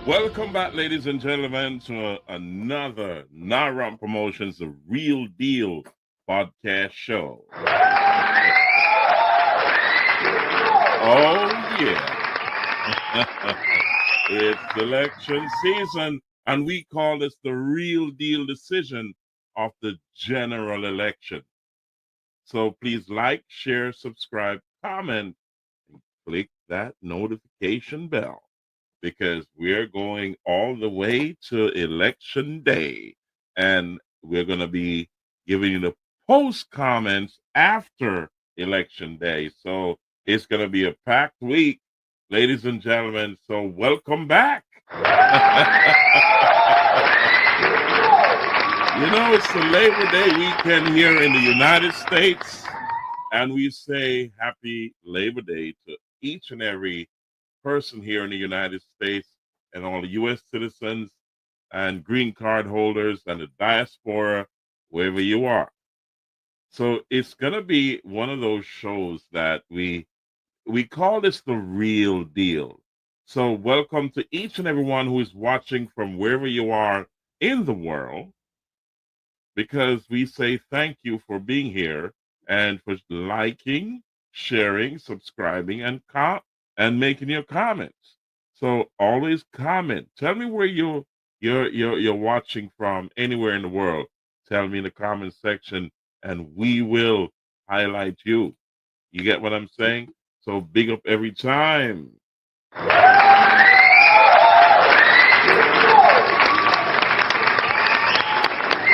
Welcome back, ladies and gentlemen, to another Naram Promotions, The Real Deal podcast show. Oh, yeah. It's election season, and we call this the real deal decision of the general election. So please like, share, subscribe, comment, and click that notification bell, because we're going all the way to election day, and we're going to be giving you the post comments after election day. So it's going to be a packed week, ladies and gentlemen. So welcome back. It's the Labor Day weekend here in the United States, and we say happy Labor Day to each and every person here in the United States, and all the U.S. citizens and green card holders and the diaspora, wherever you are. So it's going to be one of those shows that we call this the real deal. So welcome to each and everyone who is watching from wherever you are in the world, because we say thank you for being here and for liking, sharing, subscribing, and making your comments. So always comment. Tell me where you're watching from anywhere in the world. Tell me in the comment section, and we will highlight you. You get what I'm saying? So big up every time.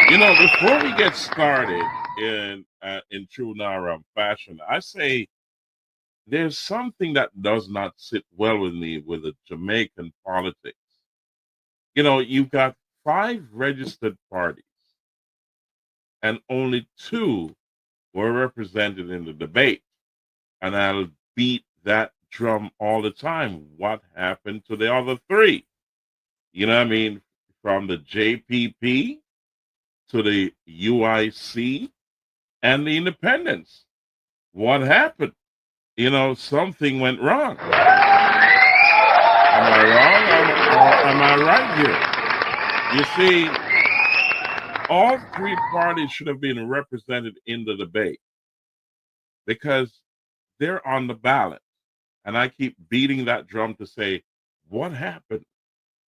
Before we get started in true Naram fashion, I say there's something that does not sit well with me with the Jamaican politics. You've got 5 registered parties, and only 2 were represented in the debate. And I'll beat that drum all the time. What happened to the other 3? You know what I mean? From the JPP to the UIC and the independents. What happened? Something went wrong. Am I wrong or am I right here? You see, all 3 parties should have been represented in the debate, because they're on the ballot. And I keep beating that drum to say, what happened?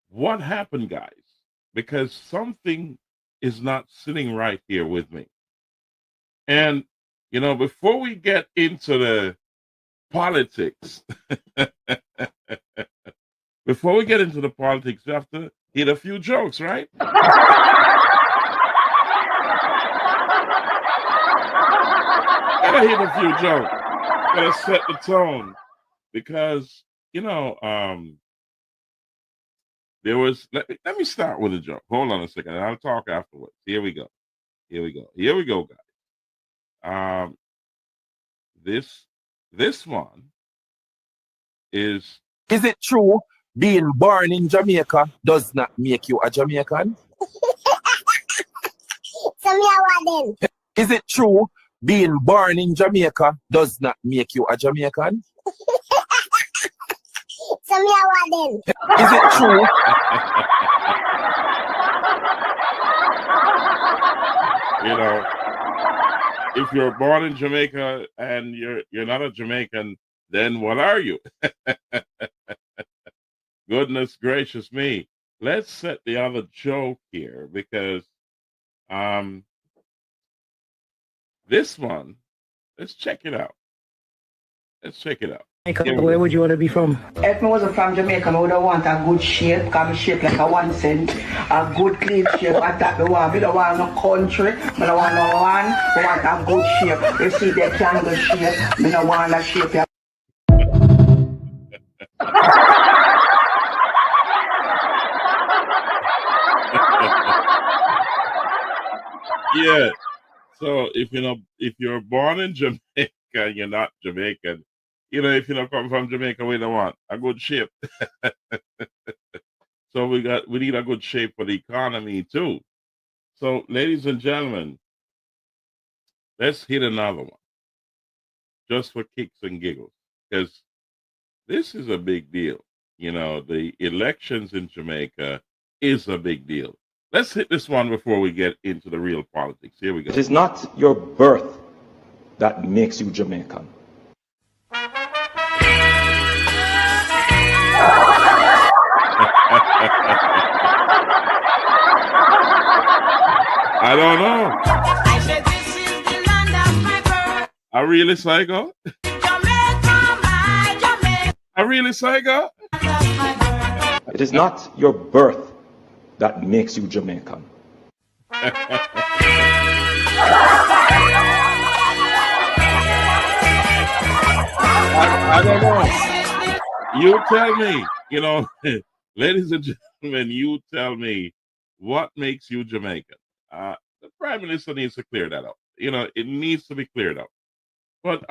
What happened, guys? Because something is not sitting right here with me. And, before we get into the politics, before we get into the politics, you have to hit a few jokes, right? Gotta hit a few jokes. Gotta set the tone. Because, there was, let me start with a joke. Hold on a second. I'll talk afterwards. Here we go, guys. This one is it true being born in Jamaica does not make you a Jamaican? Is it true being born in Jamaica does not make you a Jamaican? Is it true? If you're born in Jamaica and you're not a Jamaican, then what are you? Goodness gracious me. Let's set the other joke here, because this one, let's check it out. Where would you want to be from? If I wasn't from Jamaica, I would want a good shape, because I'm shaped like a 1 cent, a good clean shape. I don't want no country, I don't want no land, I want a good shape. You see the triangle shape, I don't want a shape. Yeah. So if you're born in Jamaica and you're not Jamaican, if you don't come from Jamaica, we don't want a good shape. So we need a good shape for the economy too. So, ladies and gentlemen, let's hit another one, just for kicks and giggles, because this is a big deal. the elections in Jamaica is a big deal. Let's hit this one before we get into the real politics. Here we go. It is not your birth that makes you Jamaican. I don't know. I said this is the land of my birth. I really psycho. Jamaica, my Jamaica, I really psycho. land of my birth. It is not your birth that makes you Jamaican. I don't know. You tell me, ladies and gentlemen, you tell me what makes you Jamaican. The Prime Minister needs to clear that up. It needs to be cleared up. But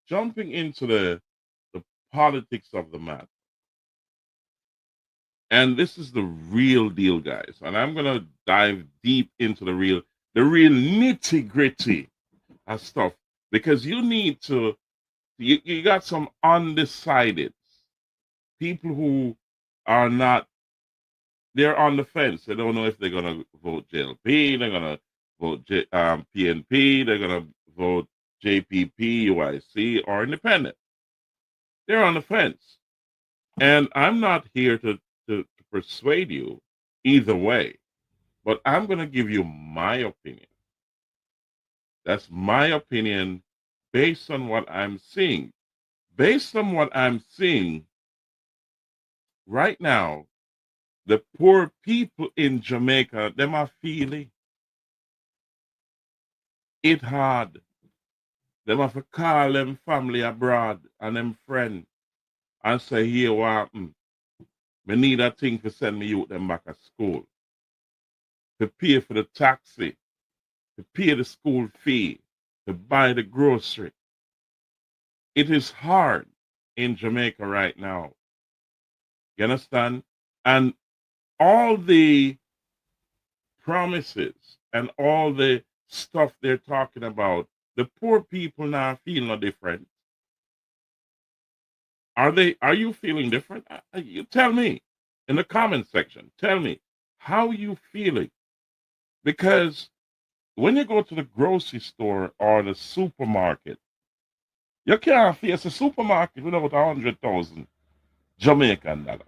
jumping into the politics of the matter, and this is the real deal, guys. And I'm gonna dive deep into the real nitty gritty of stuff because you need to. You got some undecided people who are not. They're on the fence. They don't know if they're gonna vote JLP. They're gonna vote PNP. They're gonna vote JPP, UIC, or independent. They're on the fence, and I'm not here to persuade you either way, but I'm gonna give you my opinion. That's my opinion based on what I'm seeing. Based on what I'm seeing right now, the poor people in Jamaica, them are feeling it hard. Them have to call them family abroad and them friends and say, here what happened. Me need a thing to send me youth them back at school. To pay for the taxi, to pay the school fee, to buy the grocery. It is hard in Jamaica right now. You understand? And all the promises and all the stuff they're talking about, the poor people now feel no different. Are you feeling different? You tell me in the comment section. Tell me how you feeling. Because when you go to the grocery store or the supermarket, you can't face a supermarket without 100,000 Jamaican dollar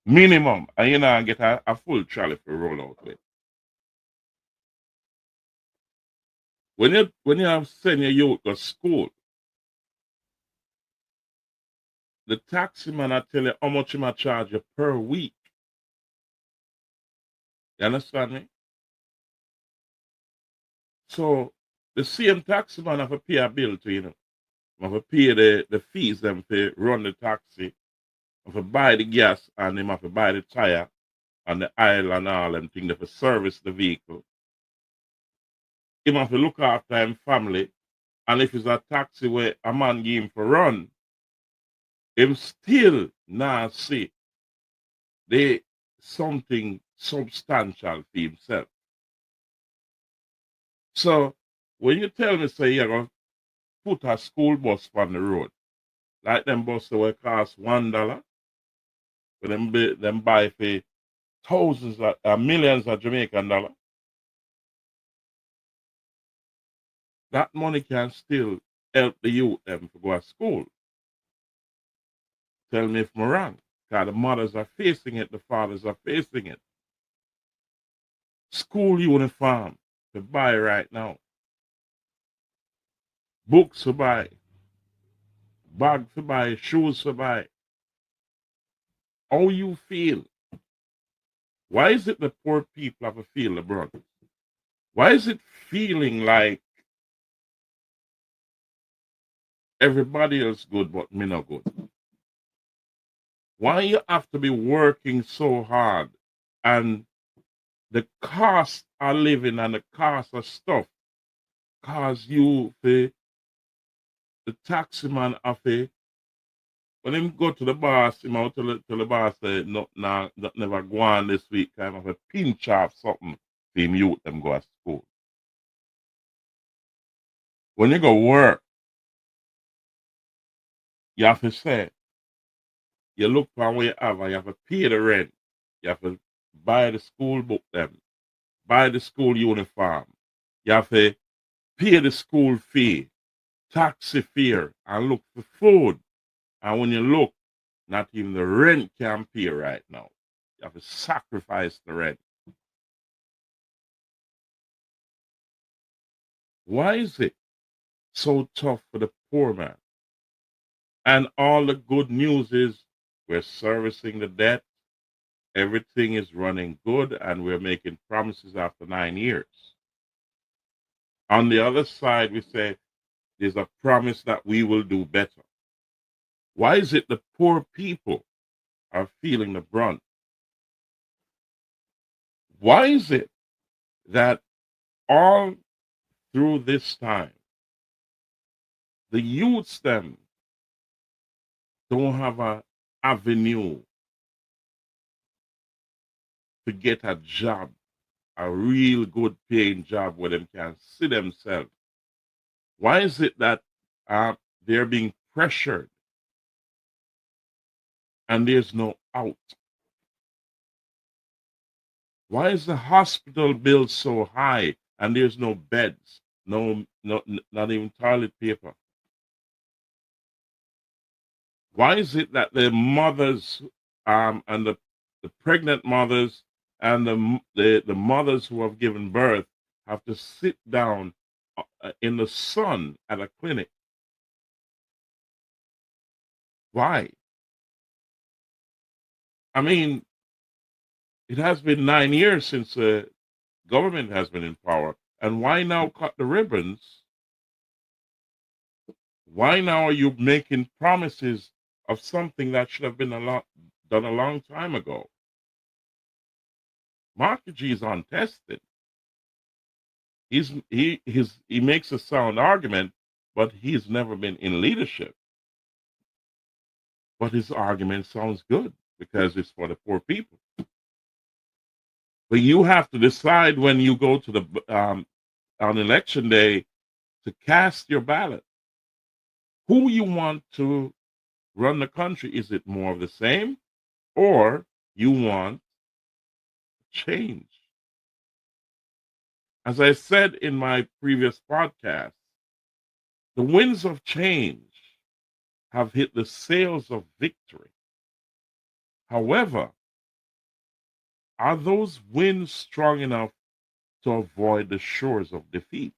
minimum, and you know get a full trolley for roll out with. When you have send your youth to school, the taxi man I tell you how much he might charge you per week. You understand me? So the same taxi man have to pay a bill to have to pay the fees them to run the taxi, have to buy the gas, and them have to buy the tire and the oil and all them things to service the vehicle. Him have to look after him family, and if it's a taxi where a man give him for run, him still not see they something substantial for himself. So when you tell me say you're gonna put a school bus on the road, like them buses will cost $1, but them buy for thousands of millions of Jamaican dollars, that money can still help the youth them to go to school. Tell me if I'm wrong. Because the mothers are facing it, the fathers are facing it. School uniform to buy right now. Books to buy. Bag to buy. Shoes to buy. How you feel? Why is it the poor people have to feel the brunt? Why is it feeling like everybody else good but me not good? Why you have to be working so hard and the cost of living and the cost of stuff cause you the taxi man have to when him go to the boss, him out tell the boss say no never go on this week, kind of a pinch off something for him youth them go to school. When you go work, you have to say, You look for what you have and you have to pay the rent. You have to buy the school book them, buy the school uniform. You have to pay the school fee, taxi fare, and look for food. And when you look, not even the rent can pay right now. You have to sacrifice the rent. Why is it so tough for the poor man? And all the good news is we're servicing the debt. Everything is running good, and we're making promises after 9 years. On the other side, we say there's a promise that we will do better. Why is it the poor people are feeling the brunt? Why is it that all through this time, the youths them don't have an avenue to get a job, a real good paying job where they can see themselves? Why is it that they're being pressured and there's no out? Why is the hospital bill so high and there's no beds, not even toilet paper? Why is it that the mothers and the pregnant mothers and the mothers who have given birth have to sit down in the sun at a clinic? Why? I mean, it has been 9 years since the government has been in power. And why now cut the ribbons? Why now are you making promises of something that should have been done a long time ago? Mark G is untested. He makes a sound argument, but he's never been in leadership. But his argument sounds good because it's for the poor people. But you have to decide when you go to the on election day to cast your ballot. Who you want to run the country? Is it more of the same, or you want change? As I said in my previous podcast, the winds of change have hit the sails of victory. However, are those winds strong enough to avoid the shores of defeat?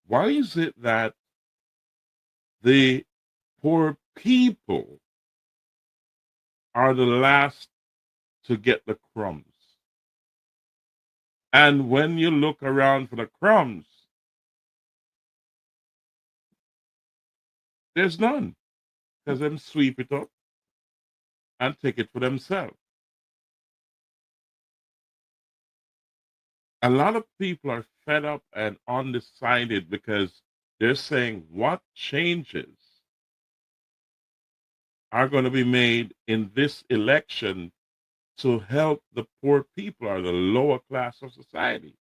Why is it that the poor people are the last to get the crumbs? And when you look around for the crumbs, there's none, because them sweep it up and take it for themselves. A lot of people are fed up and undecided because they're saying what changes are going to be made in this election to help the poor people or the lower class of society.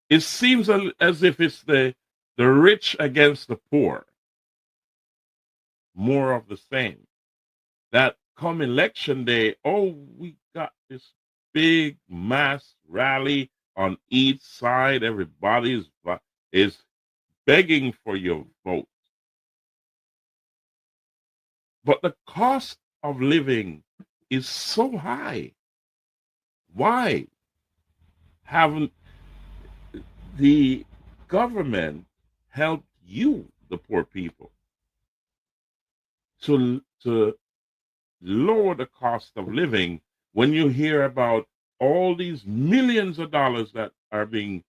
It seems as if it's the rich against the poor, more of the same. That come election day, oh, we got this big mass rally on each side. Everybody is begging for your vote. But the cost of living is so high. Why haven't the government helped you, the poor people, to lower the cost of living when you hear about all these millions of dollars that are being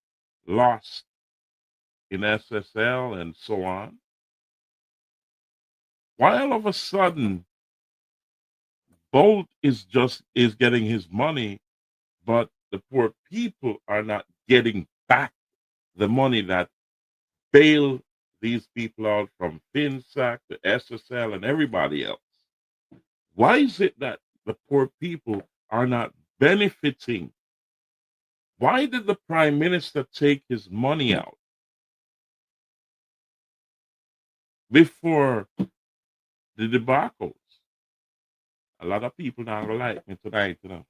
lost in SSL and so on? Why all of a sudden Bolt is getting his money, but the poor people are not getting back the money that bailed these people out from FinSAC to SSL and everybody else? Why is it that the poor people are not benefiting? Why did the prime minister take his money out? before the debacles. A lot of people not gonna like me tonight, you know.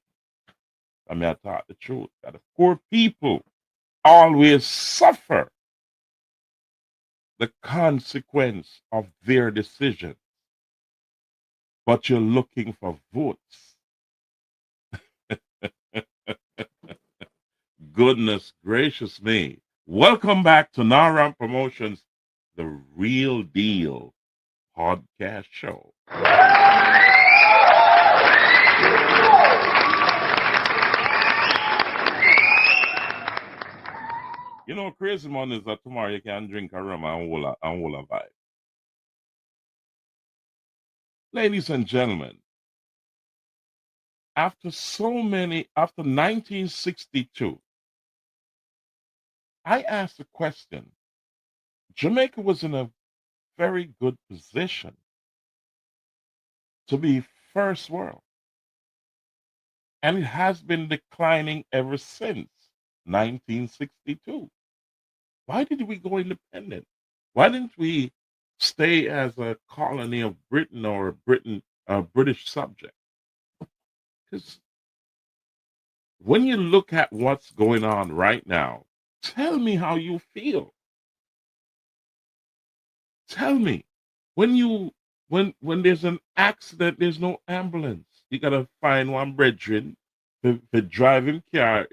I mean, I talk the truth. That the poor people always suffer the consequence of their decision, but you're looking for votes. Goodness gracious me. Welcome back to Naram Promotions, the real deal podcast show. You know, crazy one is that tomorrow you can drink a rum and hold a vibe. Ladies and gentlemen, after 1962, I asked the question. Jamaica was in a very good position to be first world, and it has been declining ever since 1962. Why did we go independent? Why didn't we stay as a colony of Britain or a British subject? Because when you look at what's going on right now, tell me how you feel. Tell me when there's an accident, there's no ambulance. You gotta find one brethren to drive him car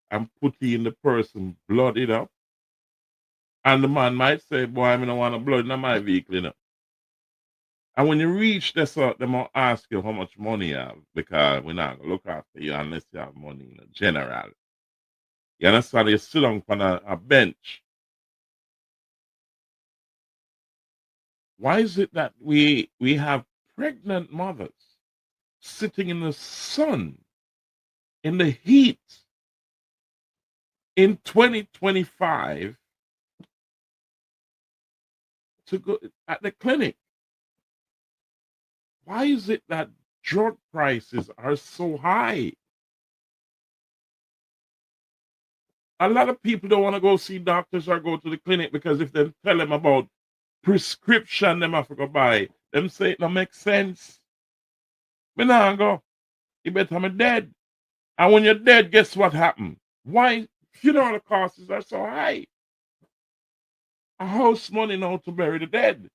and put he in the person, blood it up. And the man might say, boy, I don't want to blood in my vehicle, you know. And when you reach this, they might ask you how much money you have, because we're not going to look after you unless you have money in general. You understand? You sit down on a bench. Why is it that we have pregnant mothers sitting in the sun, in the heat, in 2025 to go at the clinic? Why is it that drug prices are so high? A lot of people don't want to go see doctors or go to the clinic because if they tell them about prescription them have to go buy, them say it don't make sense. Me nah go. You better me dead. And when you're dead, guess what happened? Why funeral costs are so high? A house money now to bury the dead.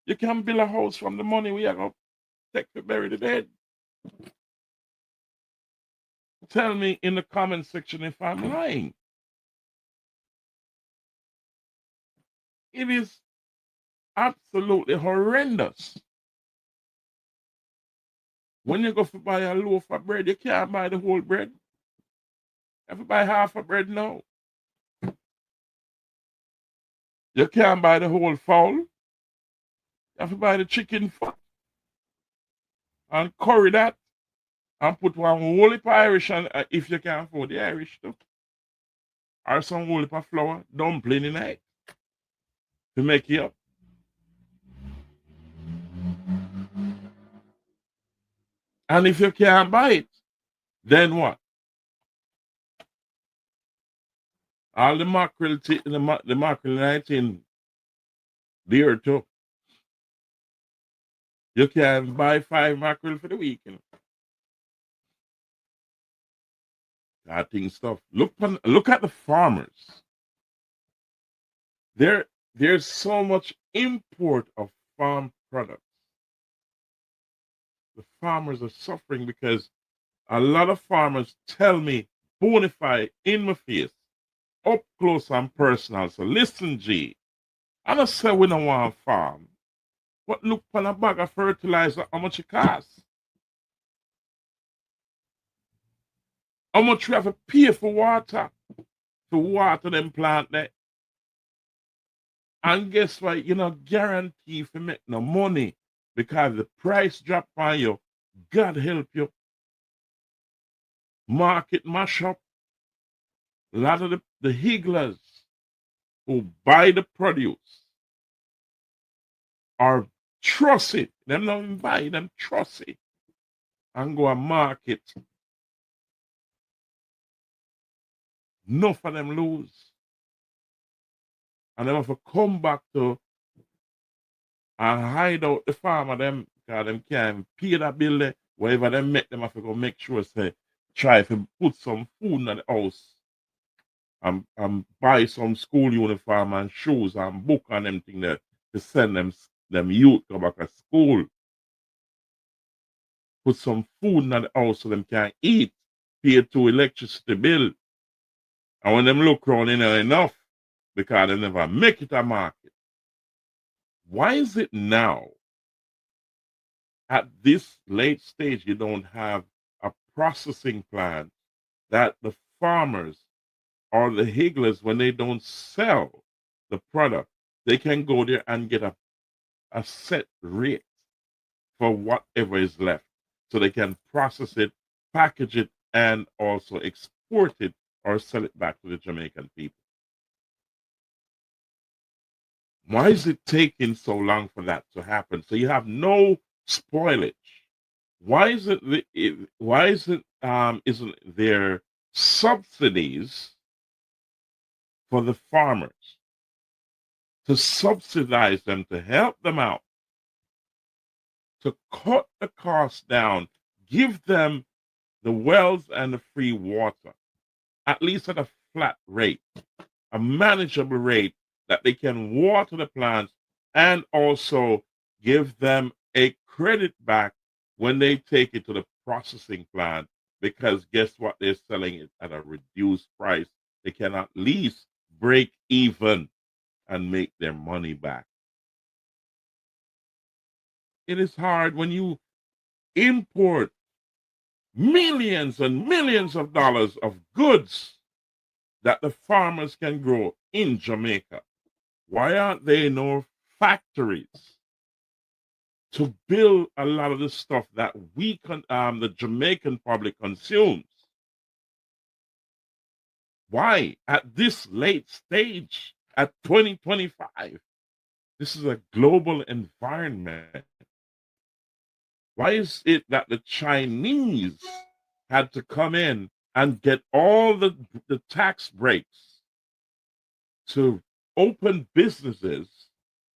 You can build a house from the money we are going to take to bury the dead. Tell me in the comment section if I'm lying. It is absolutely horrendous. When you go to buy a loaf of bread, you can't buy the whole bread. You have to buy half a bread now. You can't buy the whole fowl. You have to buy the chicken foot and curry that and put one whole heap of Irish on, if you can afford the Irish too. Or some whole heap of flour, dumpling in it to make it up. And if you can't buy it, then what? All the mackerel, the mackerel 19 dear too. You can buy 5 mackerel for the week. You know. That thing stuff. Look at the farmers. There's so much import of farm products. The farmers are suffering because a lot of farmers tell me, bona fide, in my face, up close and personal. So listen, G. I don't say we don't want to farm. But look on a bag of fertilizer, how much it costs. How much we have to pay for water to water them plant there. And guess what? You're not guaranteed to make no money because the price drop on you. God help you. Market mash up. A lot of the higglers who buy the produce are trust it. Them not even buy them, trust it. And go and market. Enough of them lose. And they have to come back to and hide out the farmer them because them can't pay that bill there. Whatever them make them have to go make sure say try to put some food in the house and buy some school uniform and shoes and book and them thing there to send them youth go back to school. Put some food in the house so them can eat, pay to electricity bill. And when them look around, you know enough because they never make it a market. Why is it now at this late stage you don't have a processing plant that the farmers or the higglers, when they don't sell the product, they can go there and get a set rate for whatever is left. So they can process it, package it, and also export it or sell it back to the Jamaican people. Why is it taking so long for that to happen? So you have no spoilage. Why is it? Why isn't there subsidies for the farmers to subsidize them to help them out, to cut the cost down, give them the wells and the free water, at least at a flat rate, a manageable rate that they can water the plants and also give them a credit back when they take it to the processing plant, because guess what? They're selling it at a reduced price. They can at least break even and make their money back. It is hard when you import millions and millions of dollars of goods that the farmers can grow in Jamaica. Why aren't there no factories to build a lot of the stuff that the Jamaican public consumes? Why at this late stage, at 2025? This is a global environment. Why is it that the Chinese had to come in and get all the tax breaks to open businesses,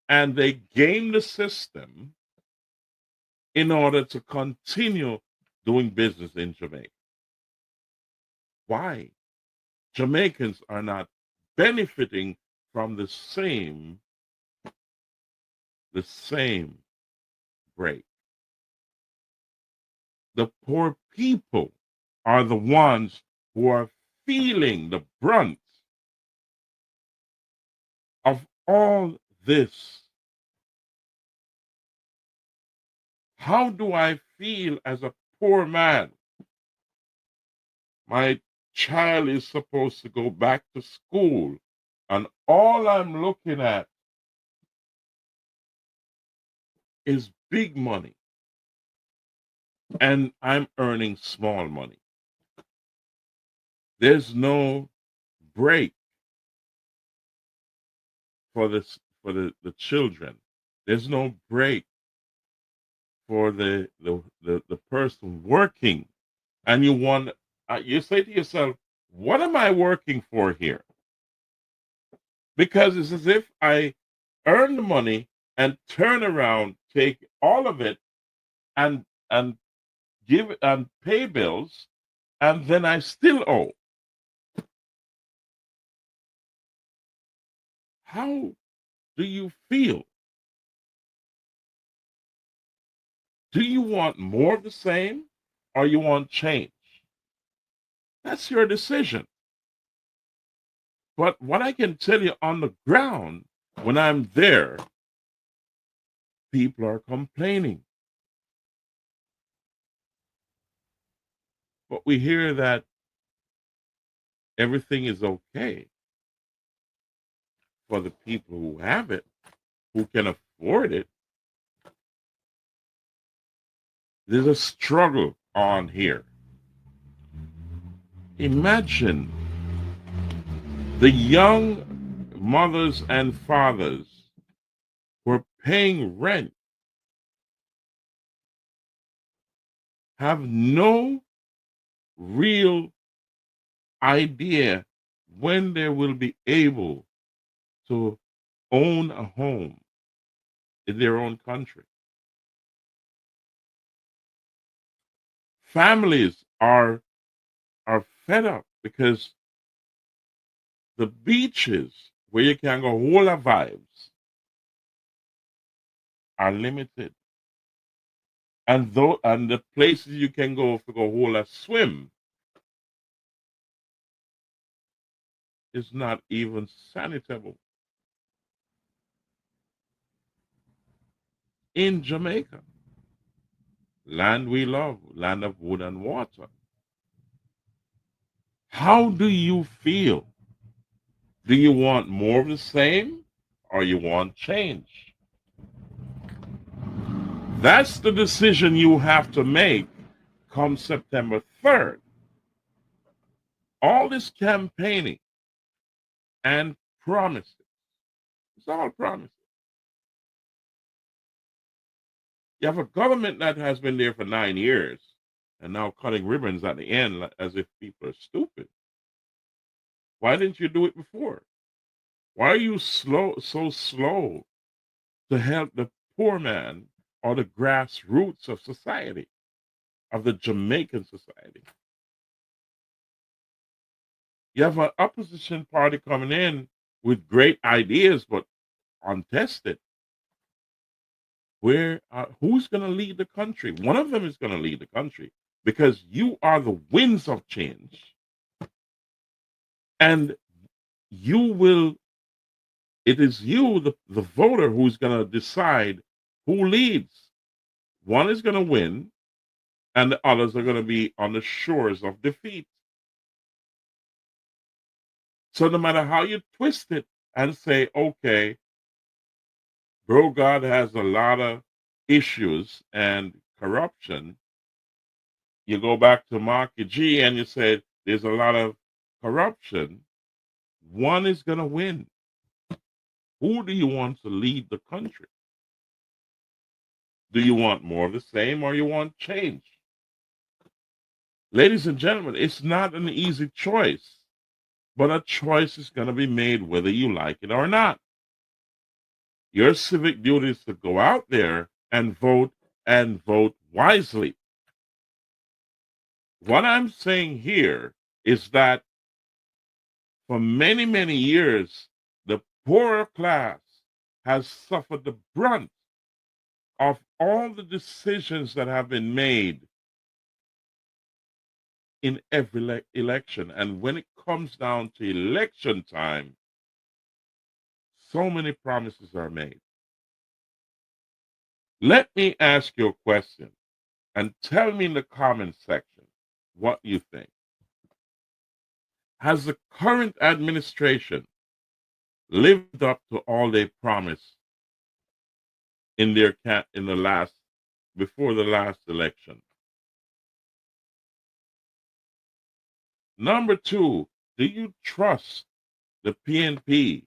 and they game the system in order to continue doing business in Jamaica? Why? Jamaicans are not benefiting from the same break. The poor people are the ones who are feeling the brunt of all this. How do I feel as a poor man? My child is supposed to go back to school, and all I'm looking at is big money, and I'm earning small money. There's no break for the children. There's no break for the person working, and you say to yourself, what am I working for here? Because it's as if I earn the money and turn around, take all of it and give it and pay bills, and then I still owe. How do you feel? Do you want more of the same, or you want change? That's your decision. But what I can tell you on the ground, when I'm there, people are complaining. But we hear that everything is okay for the people who have it, who can afford it. There's a struggle on here. Imagine the young mothers and fathers who are paying rent have no real idea when they will be able to own a home, in their own country. Families are fed up because the beaches where you can go whole of vibes are limited. And the places you can go for go whole of swim is not even sanitable. In Jamaica, land we love, land of wood and water. How do you feel? Do you want more of the same or you want change? That's the decision you have to make come September 3rd. All this campaigning and promises, it's all promises. You have a government that has been there for 9 years and now cutting ribbons at the end as if people are stupid. Why didn't you do it before? Why are you so slow to help the poor man or the grassroots of society, of the Jamaican society? You have an opposition party coming in with great ideas, but untested. Who's going to lead the country? One of them is going to lead the country because you are the winds of change, and it is you, the voter, who's going to decide who leads. One is going to win, and the others are going to be on the shores of defeat. So no matter how you twist it and say, okay, bro, God has a lot of issues and corruption, you go back to Marky G and you say there's a lot of corruption, one is going to win. Who do you want to lead the country? Do you want more of the same or you want change? Ladies and gentlemen, it's not an easy choice, but a choice is going to be made whether you like it or not. Your civic duty is to go out there and vote wisely. What I'm saying here is that for many, many years, the poorer class has suffered the brunt of all the decisions that have been made in every election. And when it comes down to election time, so many promises are made. Let me ask you a question and tell me in the comment section what you think. Has the current administration lived up to all they promised before the last election? Number two, do you trust the PNP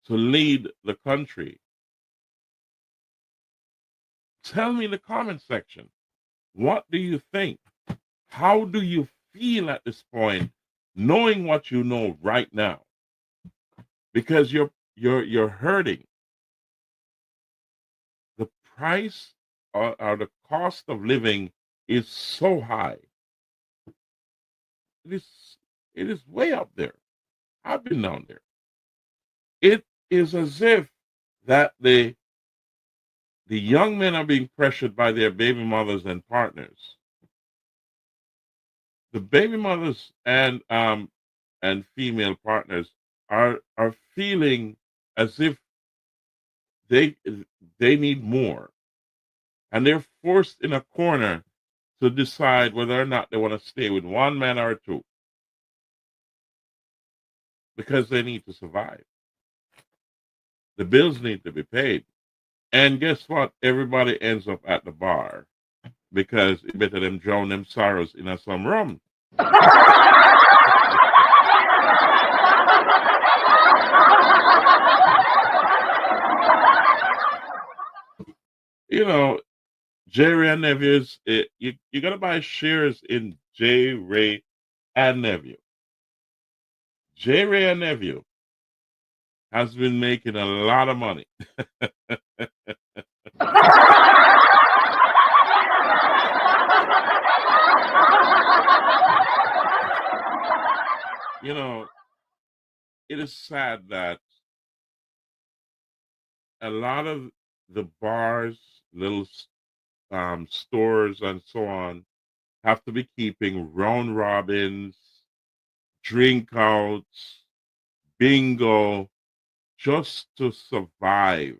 to lead the country? Tell me in the comment section, what do you think? How do you feel at this point, knowing what you know right now? Because you're hurting. The price or the cost of living is so high. It is way up there. I've been down there. It is as if that the young men are being pressured by their baby mothers and partners. The baby mothers and female partners are feeling as if they need more, and they're forced in a corner to decide whether or not they want to stay with one man or two because they need to survive. The bills need to be paid. And guess what? Everybody ends up at the bar because it's better them drown them sorrows in some rum. You know, J. Ray and Nephews, you got to buy shares in J. Ray and Nephew. J. Ray and Nephew has been making a lot of money. You know, it is sad that a lot of the bars, little stores, and so on have to be keeping round robins, drink outs, bingo, just to survive.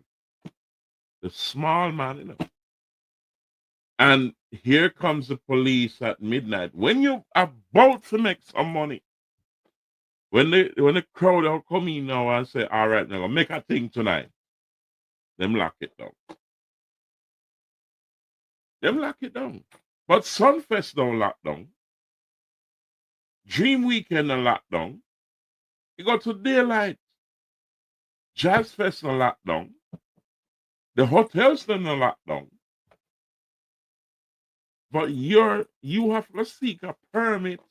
The small man, you know. And here comes the police at midnight. When you're about to make some money, when the crowd are coming now and say, all right, now make a thing tonight, them lock it down. Them lock it down. But Sunfest don't lock down. Dream Weekend don't lock down. You go to Daylight. Jazz Fest don't lock down. The hotels don't lock down. But you have to seek a permit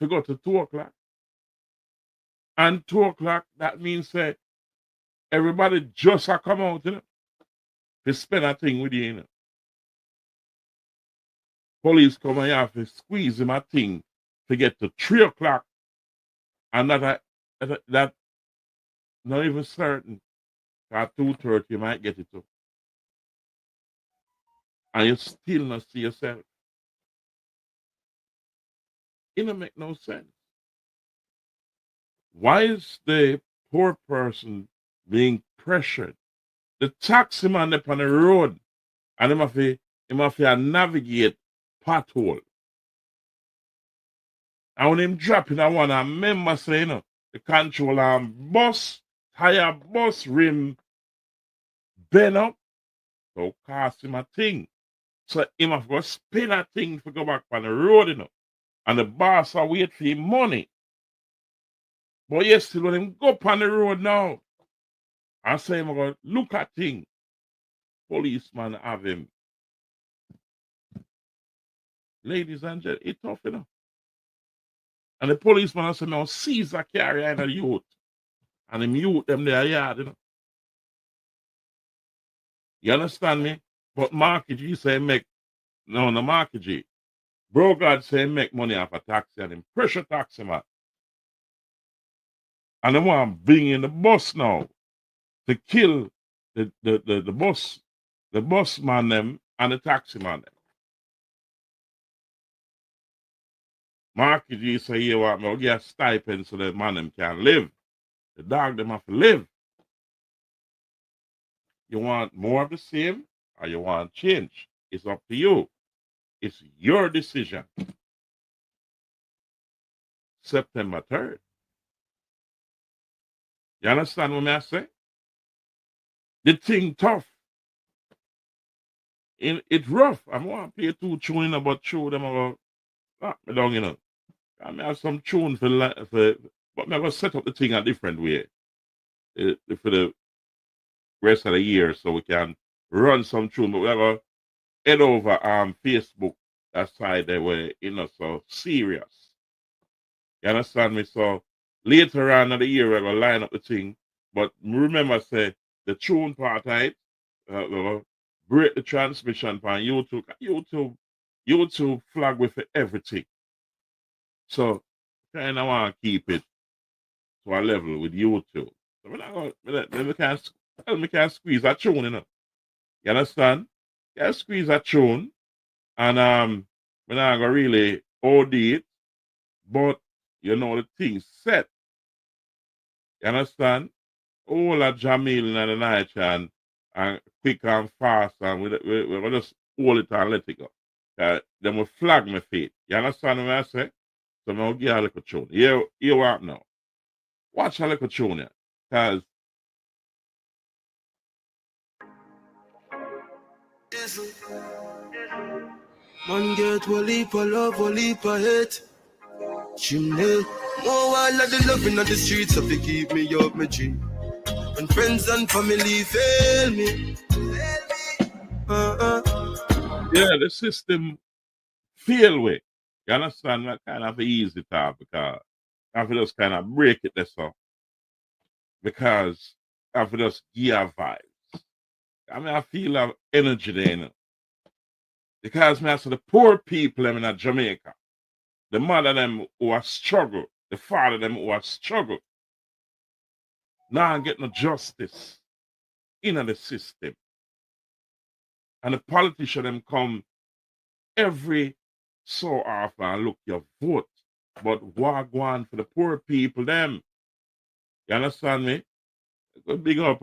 to go to 2 o'clock. And 2 o'clock, that means that everybody just a come out, you know, to spend a thing with you, you know. Police come and you have to squeeze him a thing to get to 3 o'clock. And that not even certain. At 2:30 you might get it to. And you still not see yourself. It don't make no sense. Why is the poor person being pressured? The taxi man up on the road and him have to navigate pothole. And when him dropping I want to remember say, you know, the controller bus, tire bus rim bend up, so cost him a thing. So him have to spin a thing to go back on the road, you know. And the boss are wait for him money. But yes, still when him go up on the road now, I say him go look at thing. Policeman have him. Ladies and gentlemen, it's tough, you know. And the policeman say now seize a carrier in a youth. And him youth them there yard, you know. You understand me? But Marky G say make no Marky G. Bro God say make money off a taxi and him pressure taxi man. And they want to bring in the bus now to kill the bus man them and the taxi man them. Marky G say you want me to get a stipend so the man them can live. The dog them have to live. You want more of the same or you want change? It's up to you. It's your decision. September 3rd. You understand what I say? The thing tough. It's rough. I want to play 2 tunes about show them about knock me down, you know. I may have some tune for but I'm going to set up the thing a different way for the rest of the year so we can run some tune. But we're going to head over Facebook, that side there where you know so serious. You understand me? So later on in the year we're going to line up the thing. But remember, say the tune part of it, we're going to break the transmission on YouTube. YouTube flag with everything. So kind of want to keep it to a level with YouTube. So we're not going we can squeeze a tune, you know. You understand? You can squeeze a tune and we're not gonna really OD it, but you know the thing's set. You understand? All a Jamil and the night and quick and fast and we just hold it and let it go. Then we flag my feet. You understand what I say? So I'm going to give a little tune. You want now. Watch a little tune here. Because man get one leap of love, one leap of hate. Chimney. Oh, I love the loving on the streets, so they keep me up my dream. When friends and family fail me. yeah, the system fail with. You understand? That kind of easy talk because I feel just kind of break it this up. because I for just give vibes. I mean, I feel of energy there, you know. Because me I say the poor people them in Jamaica, the mother them who are struggle, the father them who are struggle, now get no justice in the system. And the politician them come every so often and look your vote. But what go on for the poor people them? You understand me? Go big up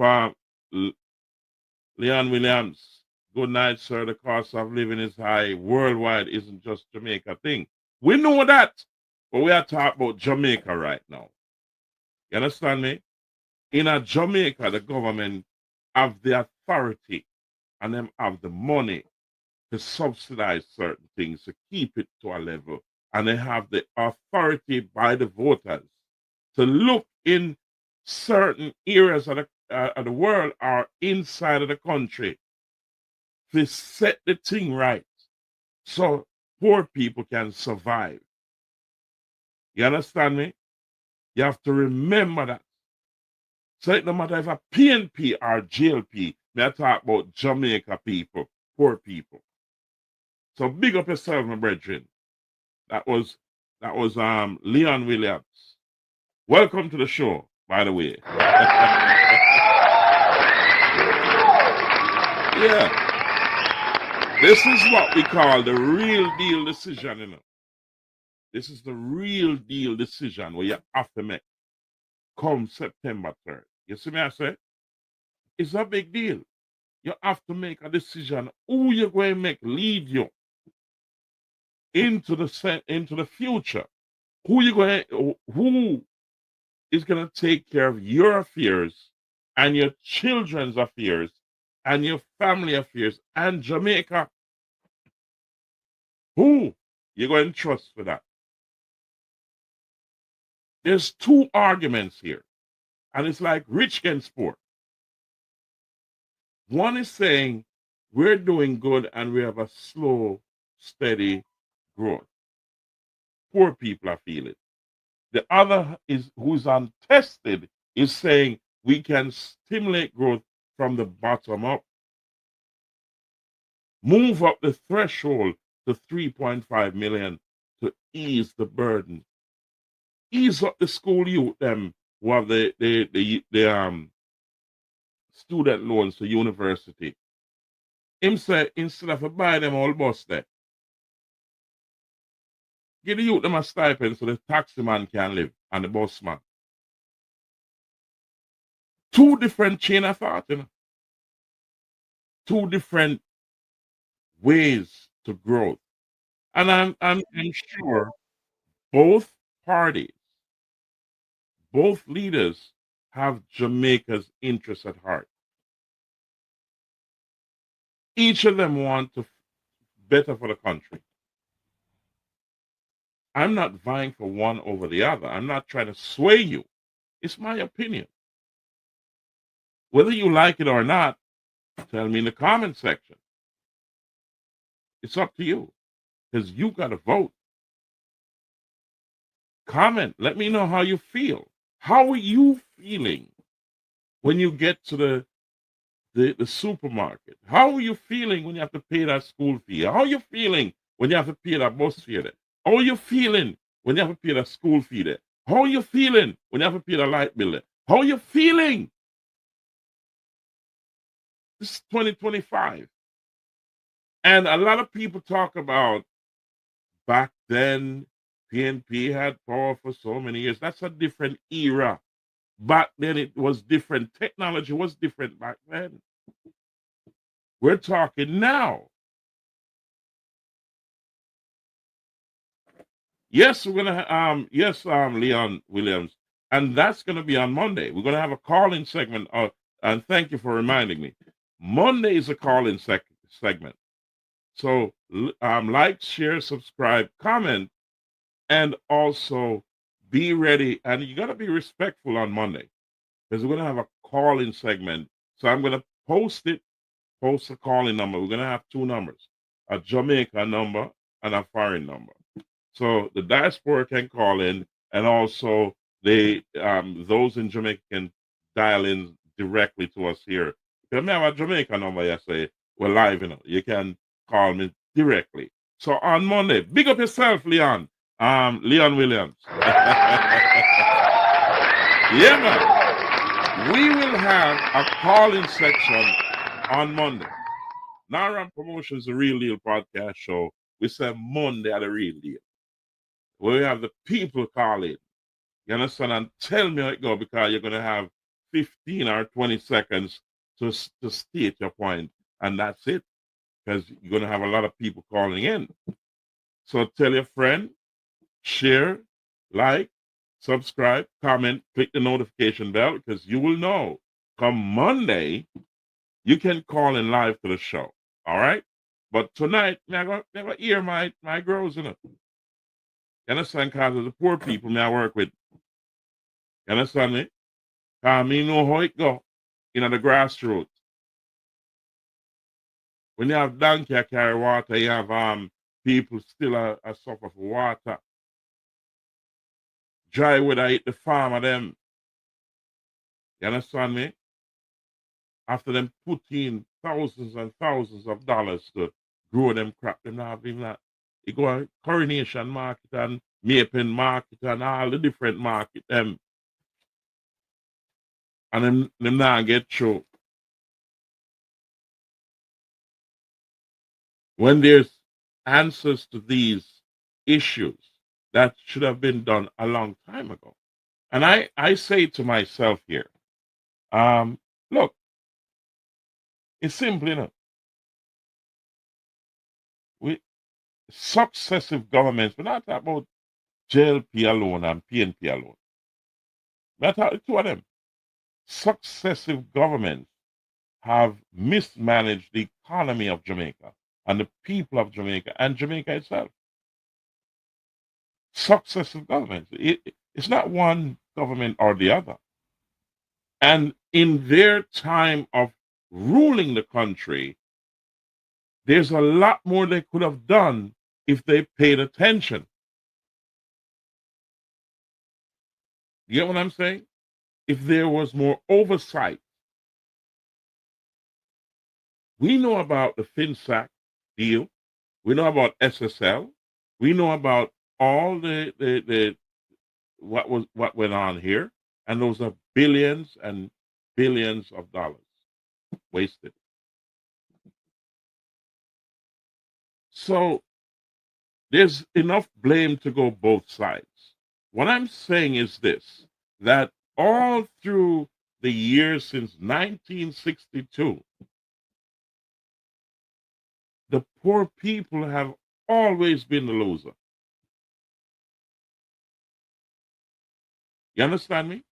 Leon Williams. Good night, sir. The cost of living is high. Worldwide isn't just Jamaica thing. We know that. But we are talking about Jamaica right now. You understand me? In Jamaica, the government have the authority and them have the money to subsidize certain things, to keep it to a level. And they have the authority by the voters to look in certain areas of the world or inside of the country to set the thing right so poor people can survive. You understand me? You have to remember that. So it no matter if a PNP or GLP, may I talk about Jamaica people, poor people. So big up yourself, my brethren. That was Leon Williams. Welcome to the show, by the way. Yeah. This is what we call the real deal decision, you know. This is the real deal decision where you have to make come September 3rd. You see me I say? It's a big deal. You have to make a decision who you're going to make lead you into the future. Who is going to take care of your affairs and your children's affairs and your family affairs and Jamaica? Who you're going to trust for that? There's two arguments here, and it's like rich against poor. One is saying we're doing good and we have a slow, steady growth. Poor people are feeling. The other is who's untested is saying we can stimulate growth from the bottom up. Move up the threshold to 3.5 million to ease the burden. Ease up the school youth them who have the student loans to university. Him say instead of buy them all bus there, give the youth them a stipend so the taxi man can live and the bus man. Two different chain of thought, you know. Two different ways to growth. And I'm sure both parties, both leaders have Jamaica's interests at heart. Each of them want to better for the country. I'm not vying for one over the other. I'm not trying to sway you. It's my opinion. Whether you like it or not, tell me in the comment section. It's up to you because you got to vote. Comment. Let me know how you feel. How are you feeling when you get to the supermarket? How are you feeling when you have to pay that school fee? How are you feeling when you have to pay that bus fare there? How are you feeling when you have to pay that school fee there? How are you feeling when you have to pay the light bill there? How are you feeling? This is 2025. And a lot of people talk about back then, PNP had power for so many years. That's a different era. Back then, it was different. Technology was different back then. We're talking now. Yes, we're gonna Leon Williams, and that's gonna be on Monday. We're gonna have a call-in segment. And thank you for reminding me. Monday is a call-in segment. So like, share, subscribe, comment, and also be ready. And you gotta be respectful on Monday because we're gonna have a call-in segment. So I'm gonna post a call-in number. We're gonna have two numbers: a Jamaica number and a foreign number. So the diaspora can call in, and also those in Jamaica can dial in directly to us here. If you have a Jamaica number, you say, we're live, you can call me directly. So on Monday, big up yourself, Leon. Leon Williams. Yeah, man. We will have a call-in section on Monday. Naram Promotions, the Real Deal podcast show. We say Monday at the Real Deal. Where we have the people call in. You understand? And tell me how it goes, because you're going to have 15 or 20 seconds to state your point. And that's it. Because you're going to have a lot of people calling in. So tell your friend, share, like, subscribe, comment, click the notification bell, because you will know come Monday, you can call in live to the show. All right? But tonight, never hear my girls in it. You understand? Because of the poor people me I work with. You understand me? Because me know how it go in the grassroots. When you have donkey carry water, you have people still suffer for water. Dry weather hit the farm of them. You understand me? After them put in thousands and thousands of dollars to grow them crop, them not have even that. You go to Coronation Market and Mapen Market and all the different market them. And them not get through. When there's answers to these issues that should have been done a long time ago. And I say to myself here, look, it's simple enough. Successive governments, we're not talking about JLP alone and PNP alone. We're talking two of them. Successive governments have mismanaged the economy of Jamaica and the people of Jamaica and Jamaica itself. Successive governments. It's not one government or the other. And in their time of ruling the country, there's a lot more they could have done if they paid attention. You get what I'm saying? If there was more oversight. We know about the FinSac deal. We know about SSL. We know about all the what went on here. And those are billions and billions of dollars wasted. So there's enough blame to go both sides. What I'm saying is this, that all through the years since 1962, the poor people have always been the loser. You understand me?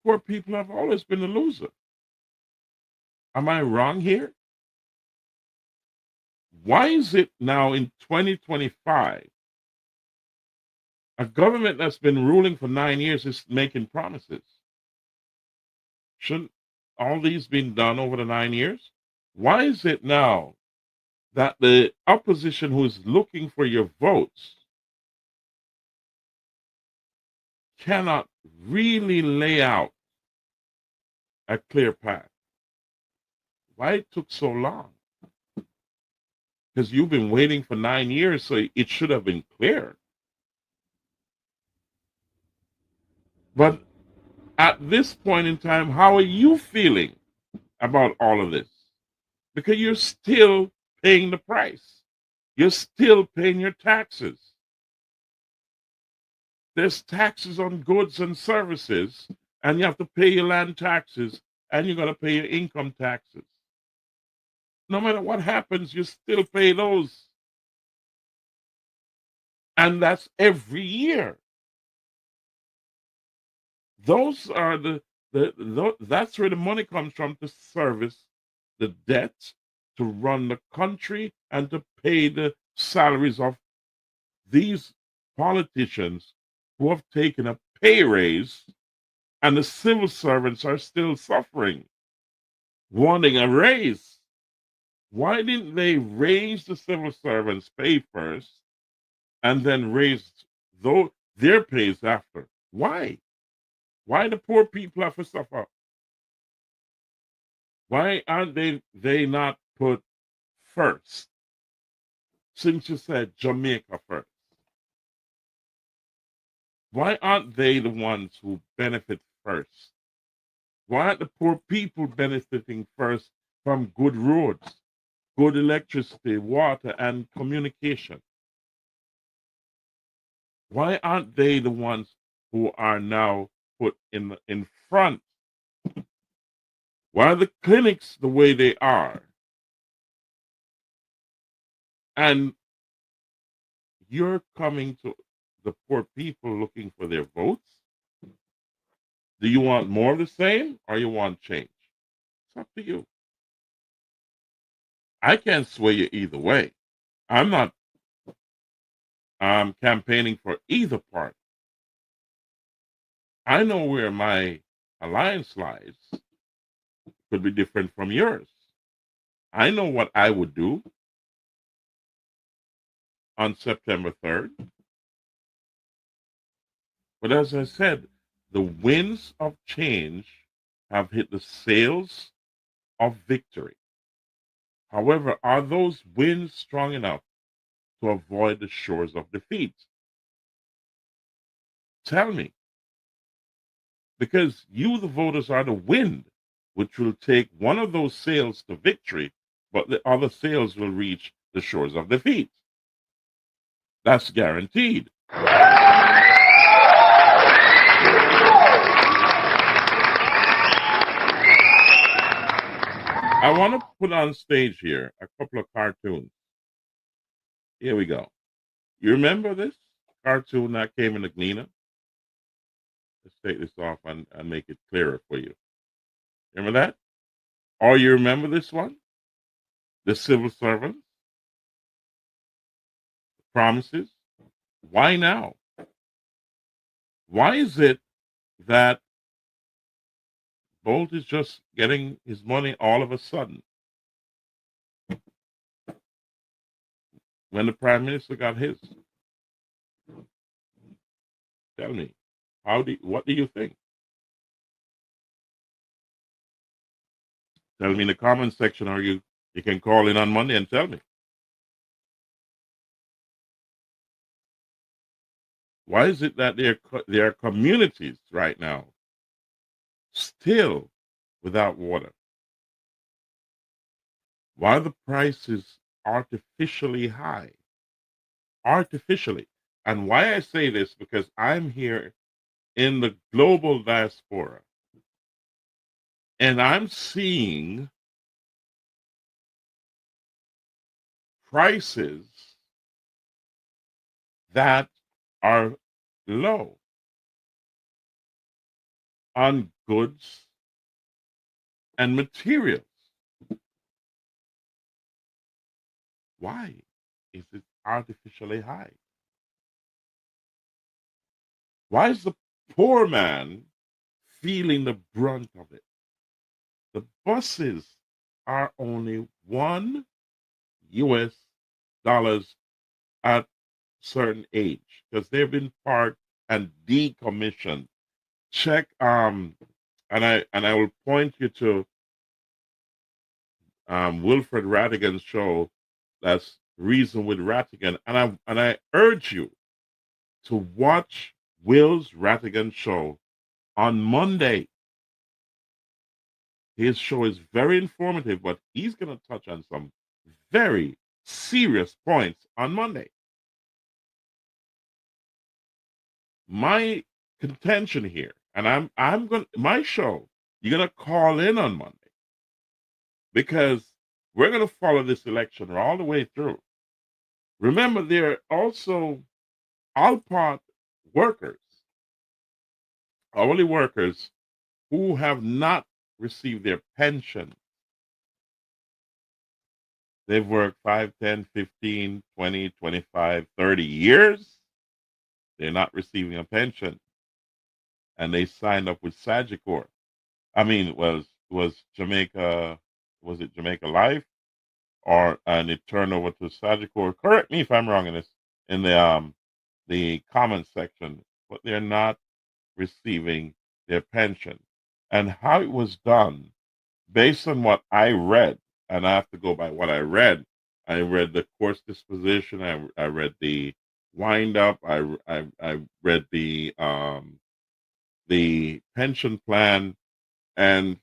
Poor people have always been the loser. Am I wrong here? Why is it now in 2025, a government that's been ruling for 9 years is making promises? Shouldn't all these been done over the 9 years? Why is it now that the opposition who is looking for your votes cannot really lay out a clear path? Why it took so long? Because you've been waiting for 9 years, so it should have been clear. But at this point in time, how are you feeling about all of this? Because you're still paying the price. You're still paying your taxes. There's taxes on goods and services, and you have to pay your land taxes, and you're going to pay your income taxes. No matter what happens, you still pay those. And that's every year. Those are that's where the money comes from, to service the debt, to run the country, and to pay the salaries of these politicians who have taken a pay raise, and the civil servants are still suffering, wanting a raise. Why didn't they raise the civil servants' pay first and then raise their pays after? Why? Why the poor people have to suffer? Why aren't they not put first? Since you said Jamaica first, why aren't they the ones who benefit first? Why aren't the poor people benefiting first from good roads, good electricity, water, and communication? Why aren't they the ones who are now put in front? Why are the clinics the way they are? And you're coming to the poor people looking for their votes? Do you want more of the same or you want change? It's up to you. I can't sway you either way. I'm not campaigning for either party. I know where my alliance lies. Could be different from yours. I know what I would do on September 3rd. But as I said, the winds of change have hit the sails of victory. However, are those winds strong enough to avoid the shores of defeat? Tell me. Because you, the voters, are the wind, which will take one of those sails to victory, but the other sails will reach the shores of defeat. That's guaranteed. I want to put on stage here a couple of cartoons. Here we go. You remember this cartoon that came in the Gleaner? Let's take this off and make it clearer for you. Remember that? Or you remember this one? The civil servants? Promises? Why now? Why is it that Bolt is just getting his money all of a sudden when the prime minister got his? Tell me, what do you think? Tell me in the comment section, or you can call in on Monday and tell me. Why is it that there are communities right now still without water? Why are the prices artificially high? Artificially. And why I say this, because I'm here in the global diaspora, and I'm seeing prices that are low on goods and materials. Why is it artificially high? Why is the poor man feeling the brunt of it? The buses are only $1 at certain age because they've been parked and decommissioned. Check and I will point you to Wilfred Rattigan's show. That's Reason with Rattigan, and I urge you to watch Will's Rattigan show on Monday. His show is very informative, but he's going to touch on some very serious points on Monday. My contention here, and I'm going my show, you're going to call in on Monday because we're going to follow this election all the way through. Remember, there are also Alpart workers, hourly workers, who have not received their pension. They've worked 5, 10, 15, 20, 25, 30 years. They're not receiving a pension. And they signed up with Sagicor. I mean, was Jamaica, was it Jamaica Life? And it turned over to Sagicor. Correct me if I'm wrong in this, in the comment section, but they're not receiving their pension, and how it was done based on what I read, and I have to go by what I read. I read the course disposition. I read the wind up. I read the pension plan, and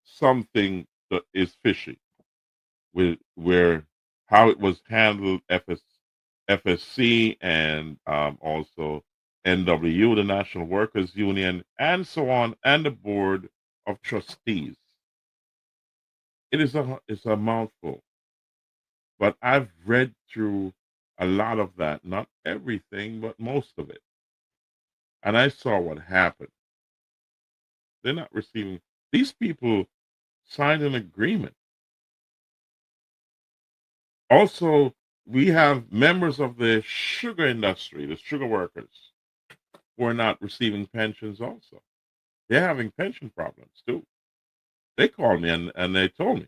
something that is fishy with where how it was handled, FSC, and also NW, the National Workers Union, and so on, and the Board of Trustees. It's a mouthful, but I've read through a lot of that, not everything, but most of it, and I saw what happened. They're not receiving. These people signed an agreement. Also, we have members of the sugar industry, the sugar workers, who are not receiving pensions also. They're having pension problems too. They called me and they told me,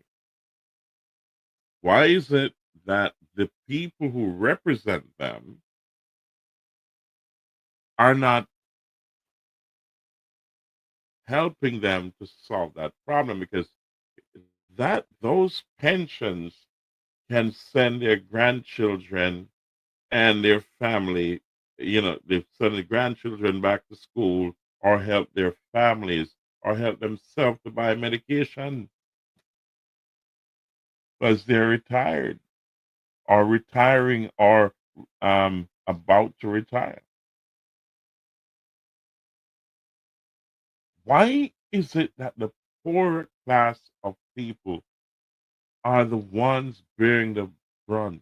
why is it that the people who represent them are not helping them to solve that problem? Because those pensions can send their grandchildren and their family, they send the grandchildren back to school, or help their families, or help themselves to buy medication because they're retired or retiring or about to retire. Why is it that the poorer class of people are the ones bearing the brunt?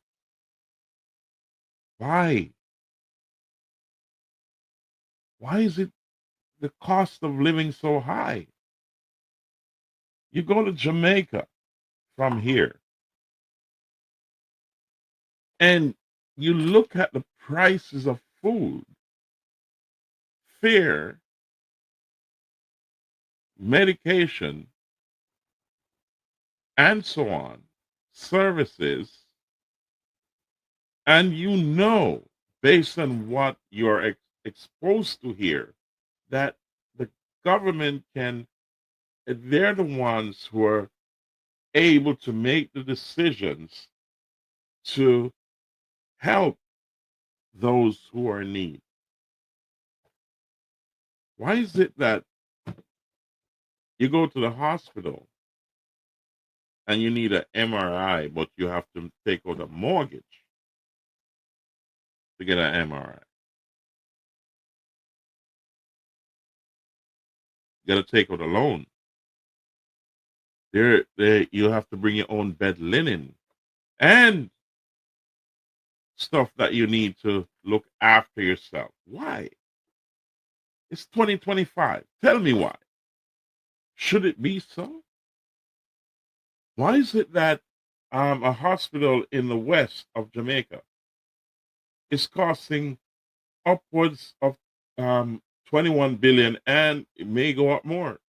Why? Why is it the cost of living so high? You go to Jamaica from here and you look at the prices of food, fare, medication, and so on, services, and based on what you're exposed to here, that the government they're the ones who are able to make the decisions to help those who are in need. Why is it that you go to the hospital and you need an MRI, but you have to take out a mortgage to get an MRI? You got to take out a loan. You have to bring your own bed linen and stuff that you need to look after yourself. Why? It's 2025. Tell me why. Should it be so? Why is it that a hospital in the west of Jamaica is costing upwards of 21 billion, and it may go up more?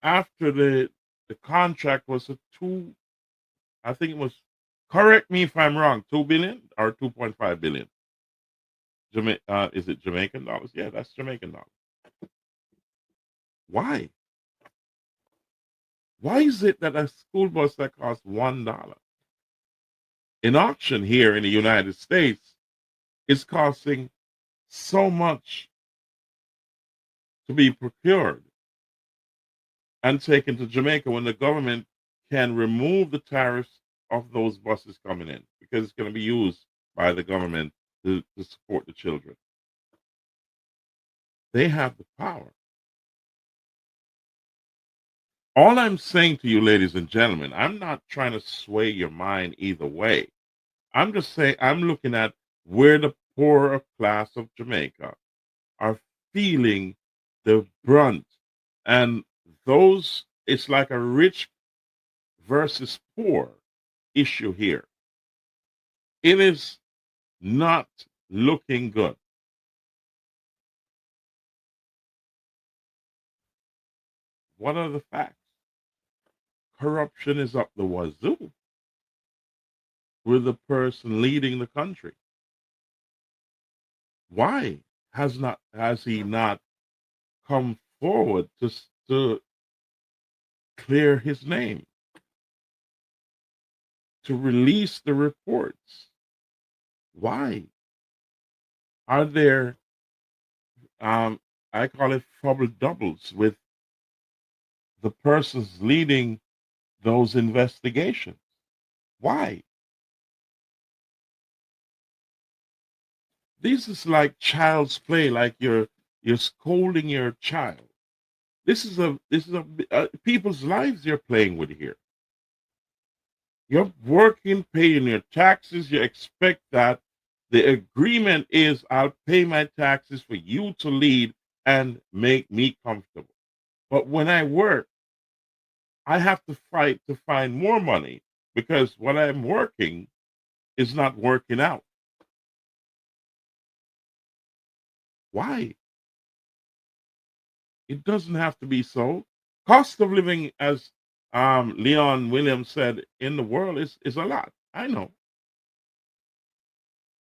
After the contract was I think it was, correct me if I'm wrong, 2 billion or 2.5 billion. Is it Jamaican dollars? Yeah, that's Jamaican dollars. Why? Why is it that a school bus that costs $1 in auction here in the United States is costing so much to be procured and taken to Jamaica when the government can remove the tariffs of those buses coming in, because it's going to be used by the government to support the children? They have the power. All I'm saying to you, ladies and gentlemen, I'm not trying to sway your mind either way. I'm just saying I'm looking at where the poorer class of Jamaica are feeling the brunt. And it's like a rich versus poor issue here. It is not looking good. What are the facts? Corruption is up the wazoo with the person leading the country. Why? has he not come forward to clear his name, to release the reports? Why are there I call it trouble doubles with the persons leading those investigations? Why? This is like child's play, like you're scolding your child. This is people's lives you're playing with here. You're working, paying your taxes. You expect that the agreement is I'll pay my taxes for you to lead and make me comfortable. But when I work, I have to fight to find more money because what I'm working is not working out. Why? It doesn't have to be so. Cost of living, as Leon Williams said, in the world is a lot. I know,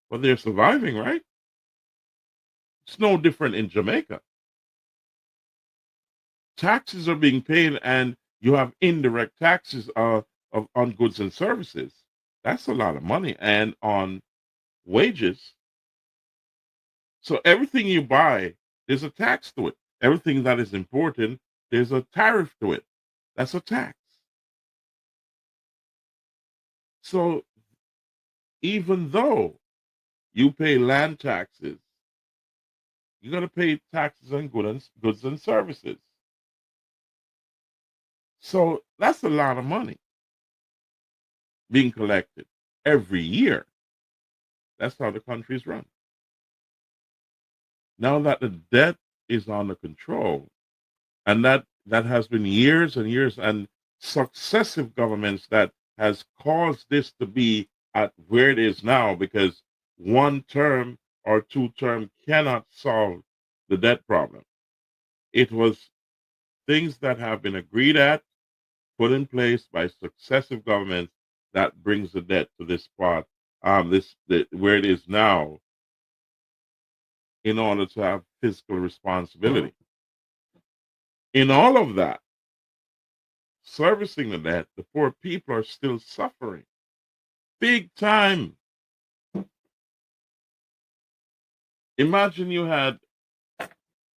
but they're surviving, right? It's no different in Jamaica. Taxes are being paid, and you have indirect taxes on goods and services. That's a lot of money, and on wages. So everything you buy, there's a tax to it. Everything that is important, there's a tariff to it. That's a tax. So even though you pay land taxes, you got to pay taxes on goods and services. So that's a lot of money being collected every year. That's how the country is run. Now that the debt is under control, and that has been years and years and successive governments that has caused this to be at where it is now, because one term or two term cannot solve the debt problem. It was things that have been agreed at, put in place by successive governments, that brings the debt to this spot, where it is now, in order to have fiscal responsibility. In all of that, servicing the debt, the poor people are still suffering big time. Imagine you had,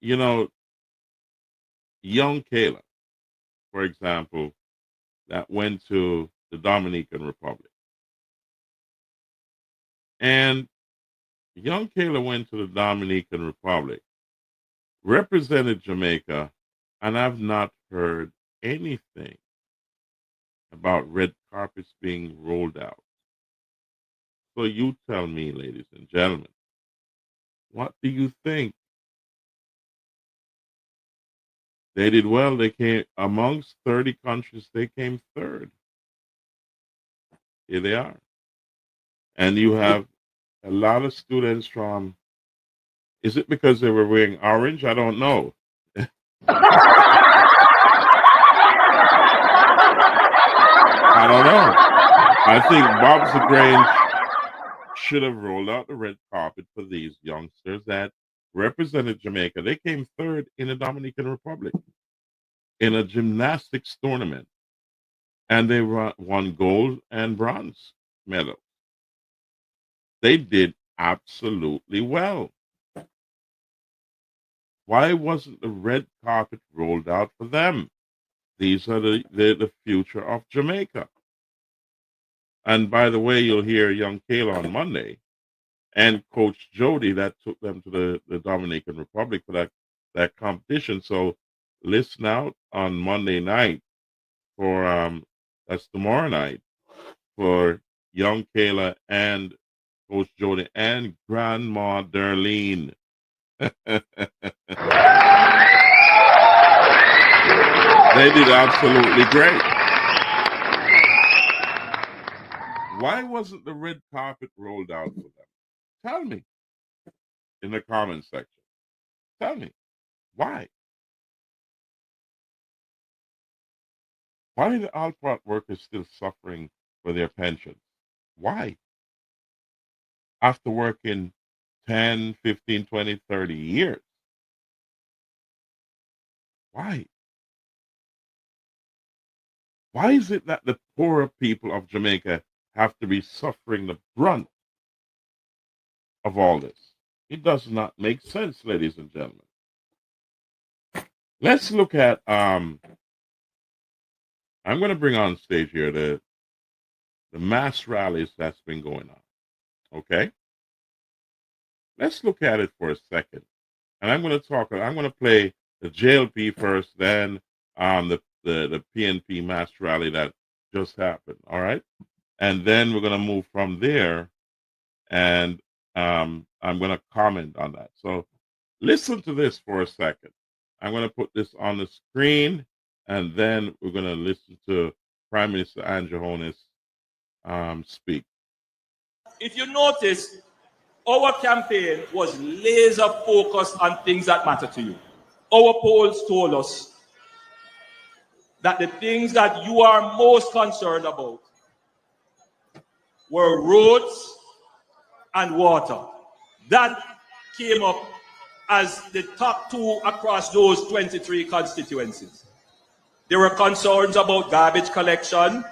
you know, young Kayla, for example, that went to the Dominican Republic. And young Kayla went to the Dominican Republic, represented Jamaica, and I've not heard anything about red carpets being rolled out. So you tell me, ladies and gentlemen, what do you think? They did well. They came amongst 30 countries, they came third. Here they are. And you have a lot of students from, is it because they were wearing orange? I don't know. I don't know. I think Bob's Grange should have rolled out the red carpet for these youngsters that represented Jamaica. They came third in the Dominican Republic in a gymnastics tournament, and they won gold and bronze medals. They did absolutely well. Why wasn't the red carpet rolled out for them? These are the future of Jamaica. And by the way, you'll hear young Kayla on Monday, and Coach Jody that took them to the Dominican Republic for that competition. So listen out on Monday night for that's tomorrow night, for young Kayla and Coach Jody and Grandma Darlene. They did absolutely great. Why wasn't the red carpet rolled out for them? Tell me in the comment section. Tell me why. Why are the Alpart workers still suffering for their pensions? Why? After working 10, 15, 20, 30 years. Why? Why is it that the poorer people of Jamaica have to be suffering the brunt of all this? It does not make sense, ladies and gentlemen. Let's look at I'm going to bring on stage here the mass rallies that's been going on. Okay? Let's look at it for a second. And I'm going to play the JLP first, then the PNP mass rally that just happened. All right? And then we're going to move from there, and I'm going to comment on that. So listen to this for a second. I'm going to put this on the screen, and then we're going to listen to Prime Minister Andrew Holness speak. If you notice, our campaign was laser focused on things that matter to you. Our polls told us that the things that you are most concerned about were roads and water. That came up as the top two across those 23 constituencies. There were concerns about garbage collection.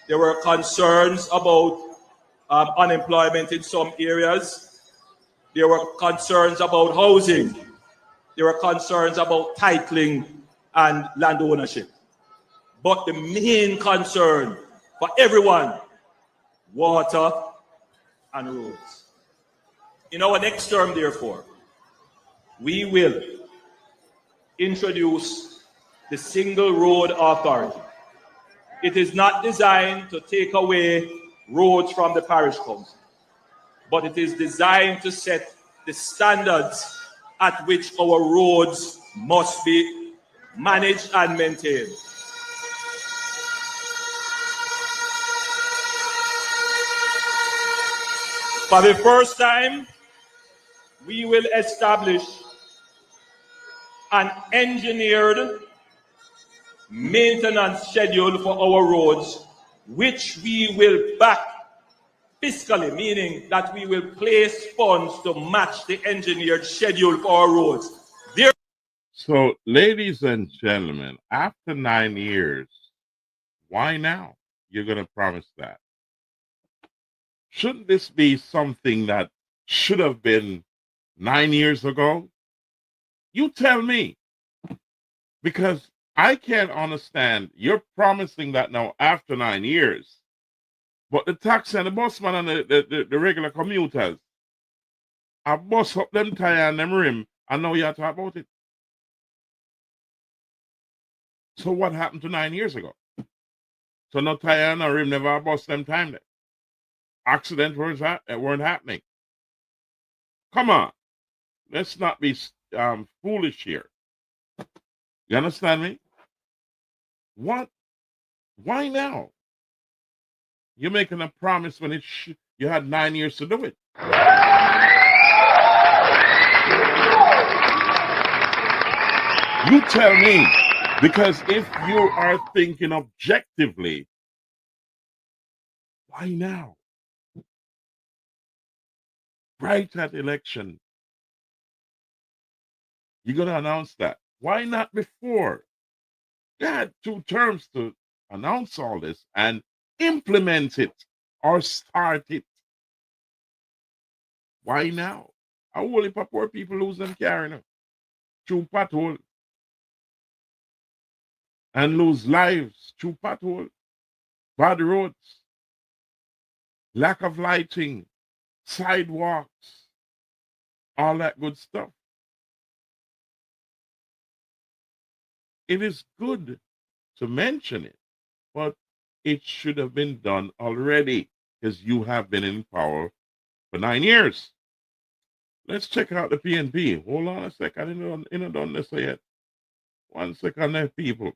There were concerns about unemployment in some areas. There were concerns about housing. There were concerns about titling and land ownership. But the main concern for everyone, water and roads. In our next term, therefore, we will introduce the Single Road Authority. It is not designed to take away roads from the parish council, but it is designed to set the standards at which our roads must be managed and maintained. For the first time, we will establish an engineered maintenance schedule for our roads, which we will back fiscally, meaning that we will place funds to match the engineered schedule for our roads. So, ladies and gentlemen, after 9 years, why now? You're going to promise that. Shouldn't this be something that should have been 9 years ago? You tell me. Because I can't understand. You're promising that now after 9 years. But the taxi and the busman and the regular commuters, I bust up them tire and them rim, and now you have to talk about it. So what happened to 9 years ago? So no tire and no rim never bust them time there. Accidents weren't happening. Come on. Let's not be foolish here. You understand me? What? Why now? You're making a promise when you had 9 years to do it. You tell me. Because if you are thinking objectively, why now? Right at election, you're going to announce that. Why not before? You had 2 terms to announce all this and implement it or start it. Why now? How will if poor people lose them carrying through pothole and lose lives through pothole, bad roads, lack of lighting, sidewalks, all that good stuff. It is good to mention it, but it should have been done already because you have been in power for 9 years. Let's check out the PNP. Hold on a sec. I didn't done this yet. 1 second there, people.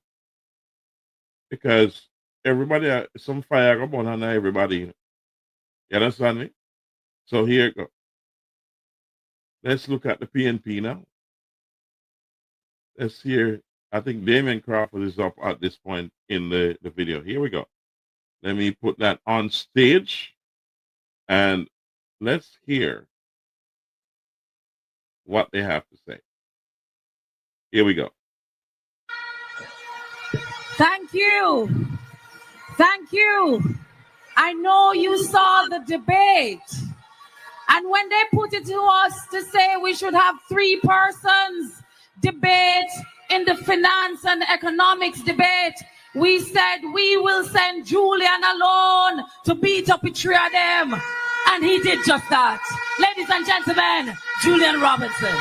Because everybody, some fire go burn on everybody. You understand me? So here you go. Let's look at the PNP now. Let's hear. I think Damien Crawford is up at this point in the video. Here we go. Let me put that on stage. And let's hear what they have to say. Here we go. Thank you. Thank you. I know you saw the debate. And when they put it to us to say we should have 3 persons debate in the finance and economics debate, we said we will send Julian alone to beat up a 3 of them. And he did just that. Ladies and gentlemen, Julian Robinson.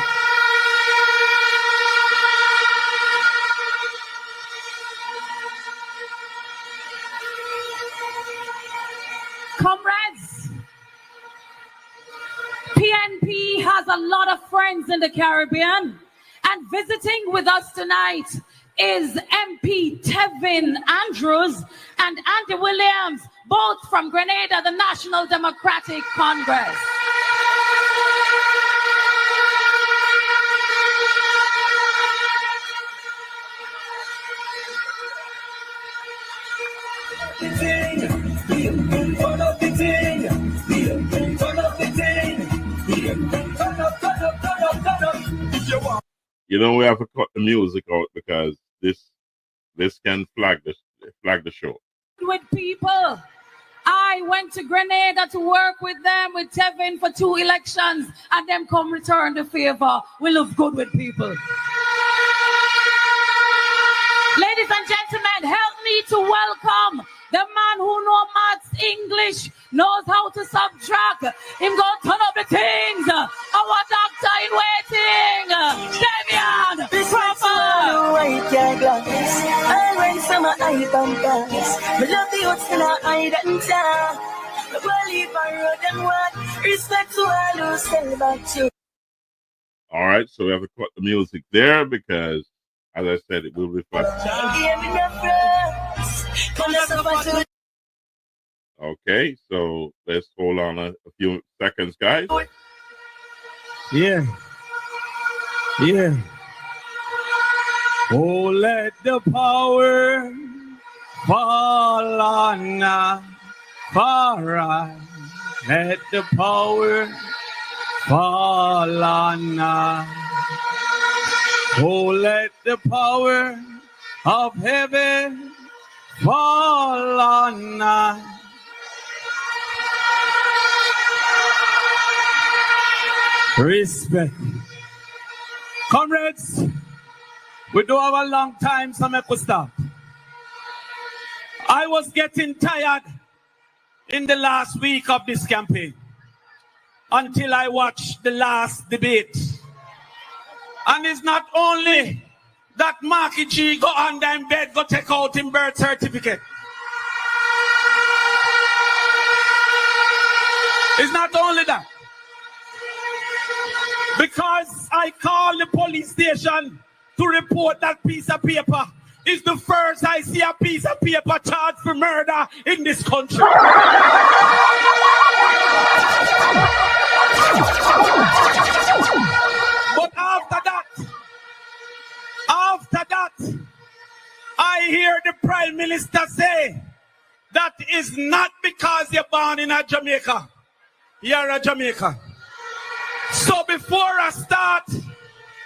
Comrades, PNP has a lot of friends in the Caribbean, and visiting with us tonight is MP Tevin Andrews and Andy Williams, both from Grenada, the National Democratic Congress. You know, we have to cut the music out because this can flag the show. With people, I went to Grenada to work with them, with Tevin for 2 elections, and them come return the favor. We live good with people. Ladies and gentlemen, help me to welcome the man who knows maths, English, knows how to subtract. Him go turn up the things. Our doctor in waiting, Damian Crawford. I went from my eye bumpers. Me love the youths in our eye and town. Me believe I road and what respect to all who sell about you. All right, so we have to cut the music there because, as I said, it will reflect. Okay, so let's hold on a few seconds, guys. Yeah. Oh, let the power fall on us. Let the power fall on us. Oh, let the power of heaven fall on us. Respect. Comrades, we do have a long time, so I could stop. I was getting tired in the last week of this campaign until I watched the last debate. And it's not only that Marky G go under in bed, go take out his birth certificate. It's not only that. Because I called the police station to report that piece of paper. It's the first I see a piece of paper charged for murder in this country. But after that, I hear the Prime Minister say that is not because you're born in a Jamaica. You're a Jamaican. So before I start,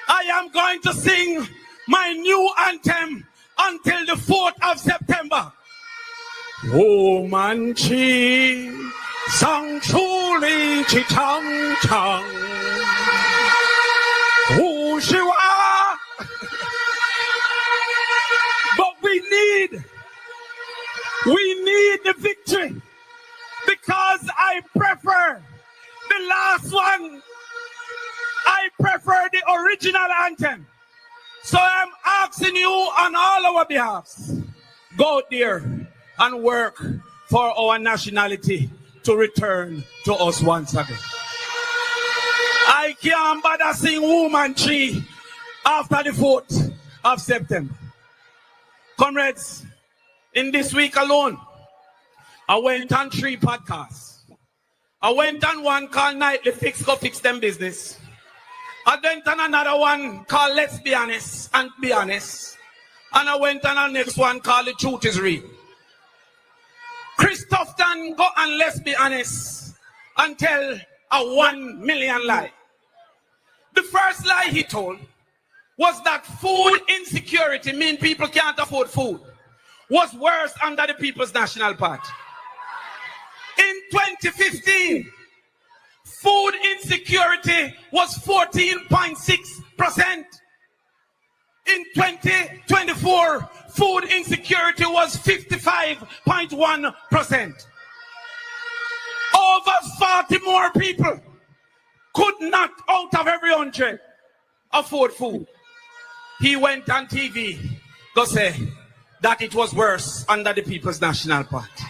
I am going to sing my new anthem until the 4th of September. Oh manchi sang chuli chi chang chang. Oh shiwa. But we need the victory because I prefer the last one. I prefer the original anthem. So I'm asking you on all our behalves, go there and work for our nationality to return to us once again. I can't bother sing Woman Tree after the 4th of September. Comrades, in this week alone, I went on 3 podcasts. I went on one called Nightly Fix, Go Fix Them Business. I went on another one called Let's Be Honest and Be Honest. And I went on a next one called The Truth Is Real. Christopherton, go and let's be honest and tell a 1 million lie. The first lie he told was that food insecurity, mean people can't afford food, was worse under the People's National Party. In 2015, food insecurity was 14.6%. In 2024, food insecurity was 55.1%. Over 40 more people could not, out of every 100, afford food. He went on TV to say that it was worse under the People's National Party.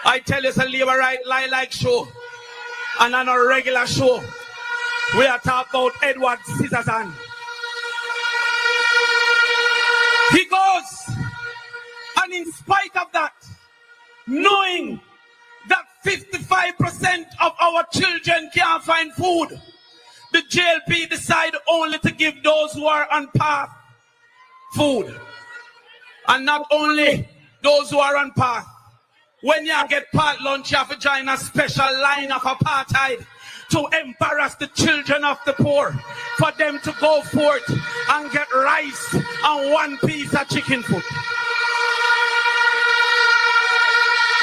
I tell you, it's a labor right lie like show. And on a regular show, we are talking about Edward Scissorhands. He goes, and in spite of that, knowing that 55% of our children can't find food, the JLP decide only to give those who are on path food. And not only those who are on path. When you get part lunch, you have to join a special line of apartheid to embarrass the children of the poor, for them to go forth and get rice and one piece of chicken foot.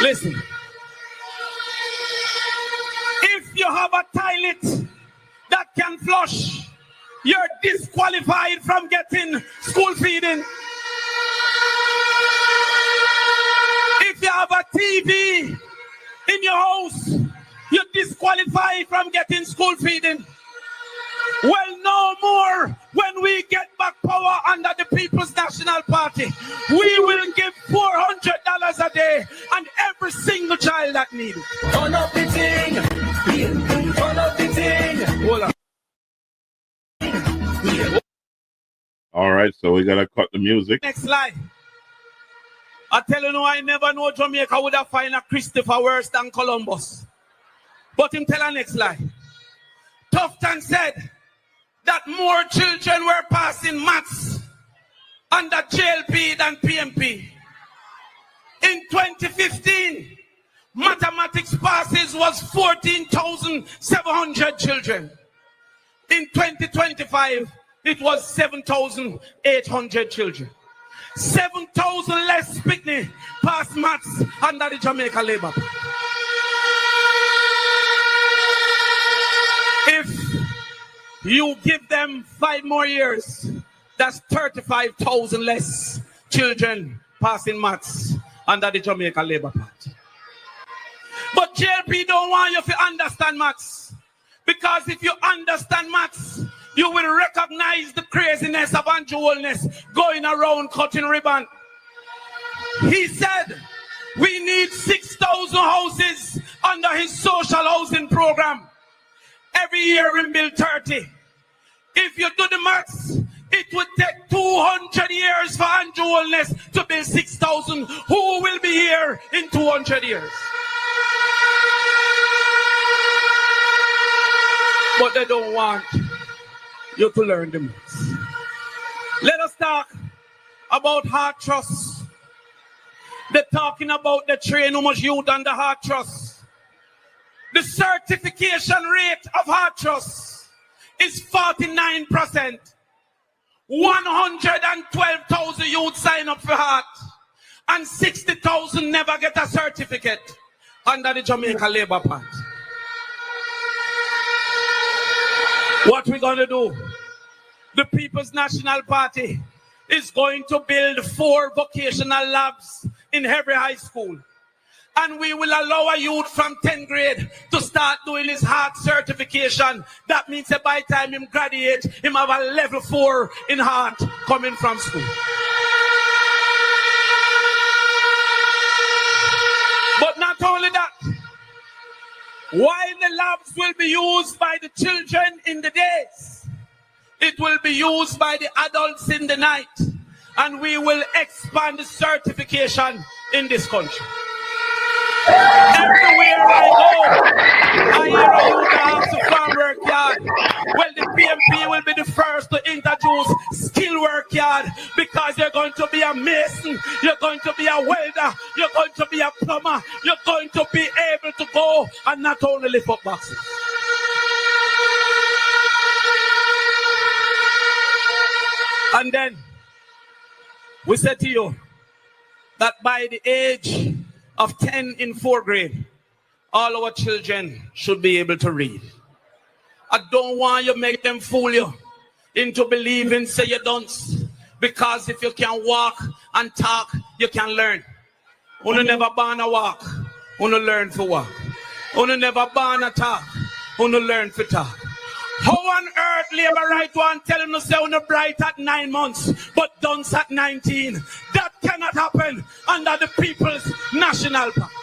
Listen, if you have a toilet that can flush, you're disqualified from getting school feeding. If you have a TV in your house, you're disqualified from getting school feeding. Well, no more. When we get back power under the People's National Party, we will give $400 a day and every single child that needs it. Turn up the thing. Turn up the thing. Hold on. All right, so we gotta cut the music. Next slide. I tell you, no, I never know Jamaica would have found a Christopher worse than Columbus. But him tell her next lie. Tufton said that more children were passing maths under JLP than PMP. In 2015, mathematics passes was 14,700 children. In 2025, it was 7,800 children. 7,000 less Pitney pass maths under the Jamaica Labour Party. If you give them 5 more years, that's 35,000 less children passing maths under the Jamaica Labour Party. But JLP don't want you to understand maths, because if you understand maths, you will recognize the craziness of Andrew Holness going around cutting ribbon. He said we need 6,000 houses under his social housing program. Every year we build 30. If you do the maths, it would take 200 years for Andrew Holness to build 6,000. Who will be here in 200 years? But they don't want you to learn the maths. Let us talk about Heart Trust. They're talking about the train how much youth on the Heart Trust. The certification rate of Heart Trust is 49%. 112,000 youth sign up for Heart, and 60,000 never get a certificate under the Jamaica Labour Party. What we're going to do? The People's National Party is going to build 4 vocational labs in every high school. And we will allow a youth from 10th grade to start doing his heart certification. That means that by the time him graduate, him have a level 4 in heart coming from school. But not only that, while the labs will be used by the children in the days, it will be used by the adults in the night. And we will expand the certification in this country. Everywhere I go, I hear a youth have to farm work yard. Well, the PMP will be the first to introduce skill work yard, because you're going to be a mason, you're going to be a welder, you're going to be a plumber, you're going to be able to go and not only lift up boxes. And then we said to you that by the age of 10 in 4th grade, all our children should be able to read. I don't want you make them fool you into believing say you don't. Because if you can walk and talk, you can learn. Uno never born a walk, uno learn to walk. Uno never born a talk, uno learn to talk. How on earth labor right one tell him to say uno bright at 9 months, but dunce at 19? That cannot happen under the People's National Party.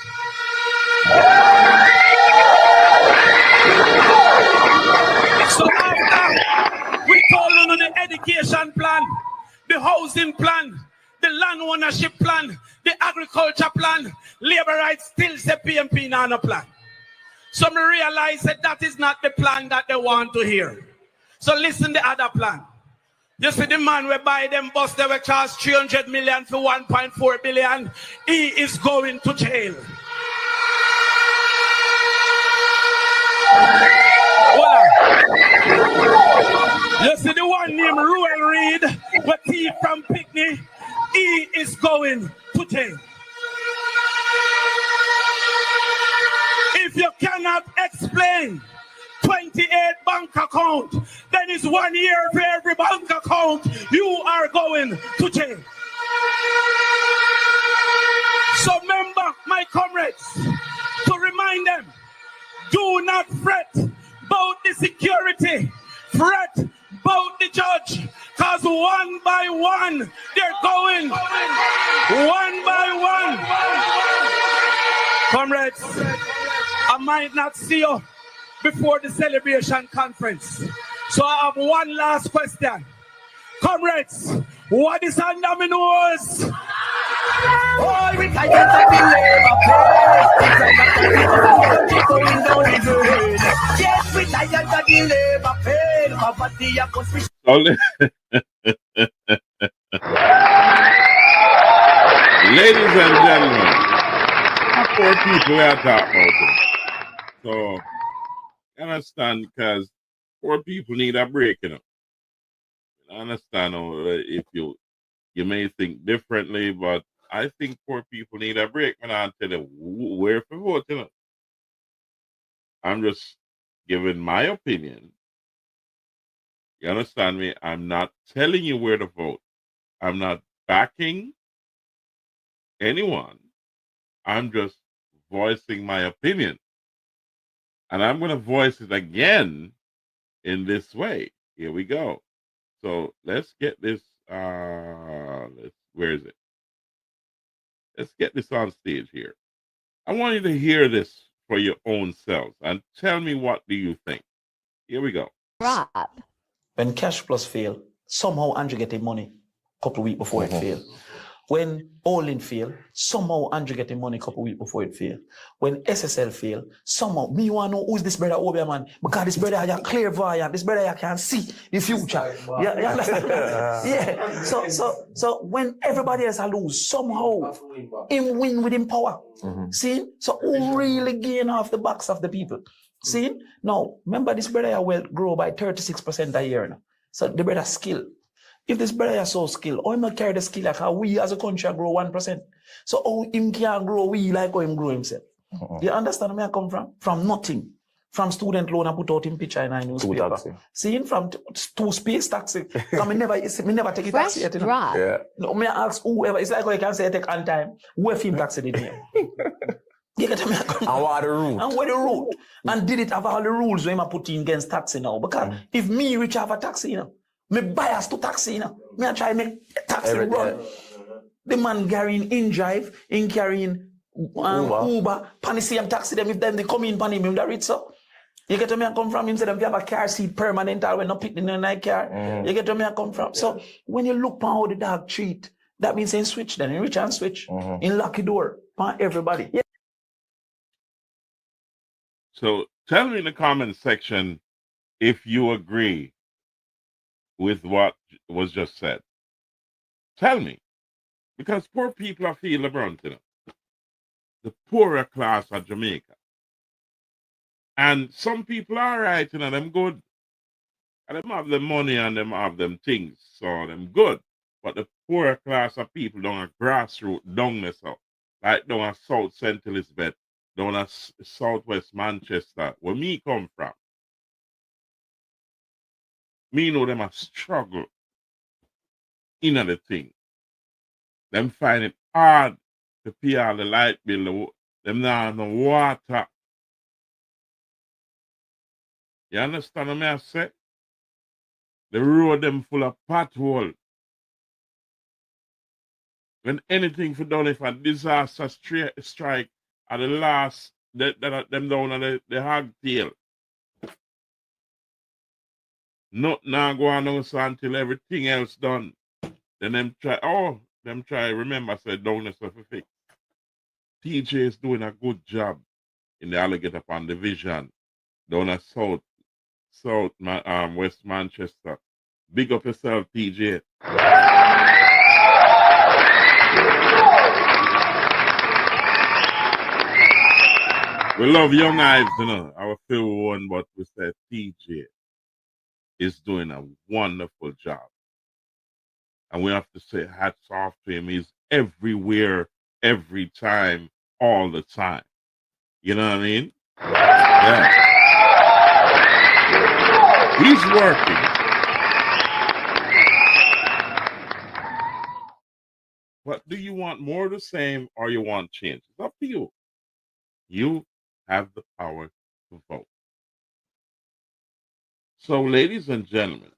So after we told on the education plan, the housing plan, the land ownership plan, the agriculture plan, labor rights still say PMP not a plan. So me realize that is not the plan that they want to hear. So listen the other plan. You see the man we buy them bus, they will charge 300 million for 1.4 billion. He is going to jail. You see the one named Ruel Reed, with thief from Picnic, he is going to jail. If you cannot explain 28 bank account, then it's 1 year for every bank account, you are going to jail. So remember, my comrades, to remind them, do not fret about the security, fret about the judge, because one by one, they're going, one by one. Comrades, I might not see you before the celebration conference. So I have one last question. Comrades, what is under my nose? All retired of the labor pain. Going down the road. Yes, retired of the labor pain. Poverty and conspiration. Ladies and gentlemen, poor people we are talking about. So, you understand, because poor people need a break, you know. I understand if you may think differently, but I think poor people need a break. And I'll tell you where for vote, you know. I'm just giving my opinion. You understand me? I'm not telling you where to vote. I'm not backing anyone. I'm just voicing my opinion. And I'm going to voice it again in this way. Here we go. So let's get this. Where is it? Let's get this on stage here. I want you to hear this for your own selves and tell me, what do you think? Here we go. Rob. When Cash Plus fail, somehow Andrew get the money a couple of weeks before it fail. When All-In fail, somehow Andrew get the money a couple of weeks before it fail. When SSL fail, somehow me want to know who's this brother Obia man, because this brother has clairvoyant, this brother can see the future. Yeah, you understand? Yeah. So when everybody else lose, somehow him win with him power. See? So who really gain off the backs of the people? See? Now, remember this brother will grow by 36% a year now. So the brother skill. If this brother is so skilled, how him carry the skill like how we as a country grow 1%? So how him can grow we like how him grow himself? You understand where I come from? From nothing. From student loan I put out in picture in a newspaper. Seeing from to space taxi. Because me never take a taxi yet. You know? Yeah. No, me ask whoever. It's like how you can say I take on time. Who film taxi did here? You get me? And what the route? And where the route? And did it have all the rules when I put in against taxi now? Because if me reach have a taxi, you know, me bias to taxi, you know. Me I try make taxi run. The man carrying InDrive, in carrying Uber, pan the same taxi them if them they come in pan him that rich so. You get to me I come from him say them have a car seat permanent or when not pick in a night car. You get to me I come from. So when you look on how the dog treat, that means in switch then in reach and switch. In lucky door, pan everybody. Yeah. So tell me in the comment section if you agree with what was just said. Tell me. Because poor people are feeling around, you know. The poorer class of Jamaica. And some people are right, you know, them good. And them have the money and them have them things, so them good. But the poorer class of people down a grassroots down there, so like down a South Central Elizabeth, down a Southwest Manchester, where me come from. Me know them a struggle in the thing. Them find it hard to pay all the light bill. Them not have no water. You understand what I say? The road them full of pothole. When anything for done, if a disaster strike at the last, them down on the hog tail. Not now go on also until everything else done. Then them try remember said down there stuff fix. TJ is doing a good job in the Alligator Pond division down at West Manchester. Big up yourself, TJ. We love Young Ives, you know, our favorite one, but we said TJ is doing a wonderful job. And we have to say hats off to him. He's everywhere, every time, all the time. You know what I mean? Yeah. He's working. But do you want more of the same or you want change? It's up to you. You have the power to vote. So, ladies and gentlemen,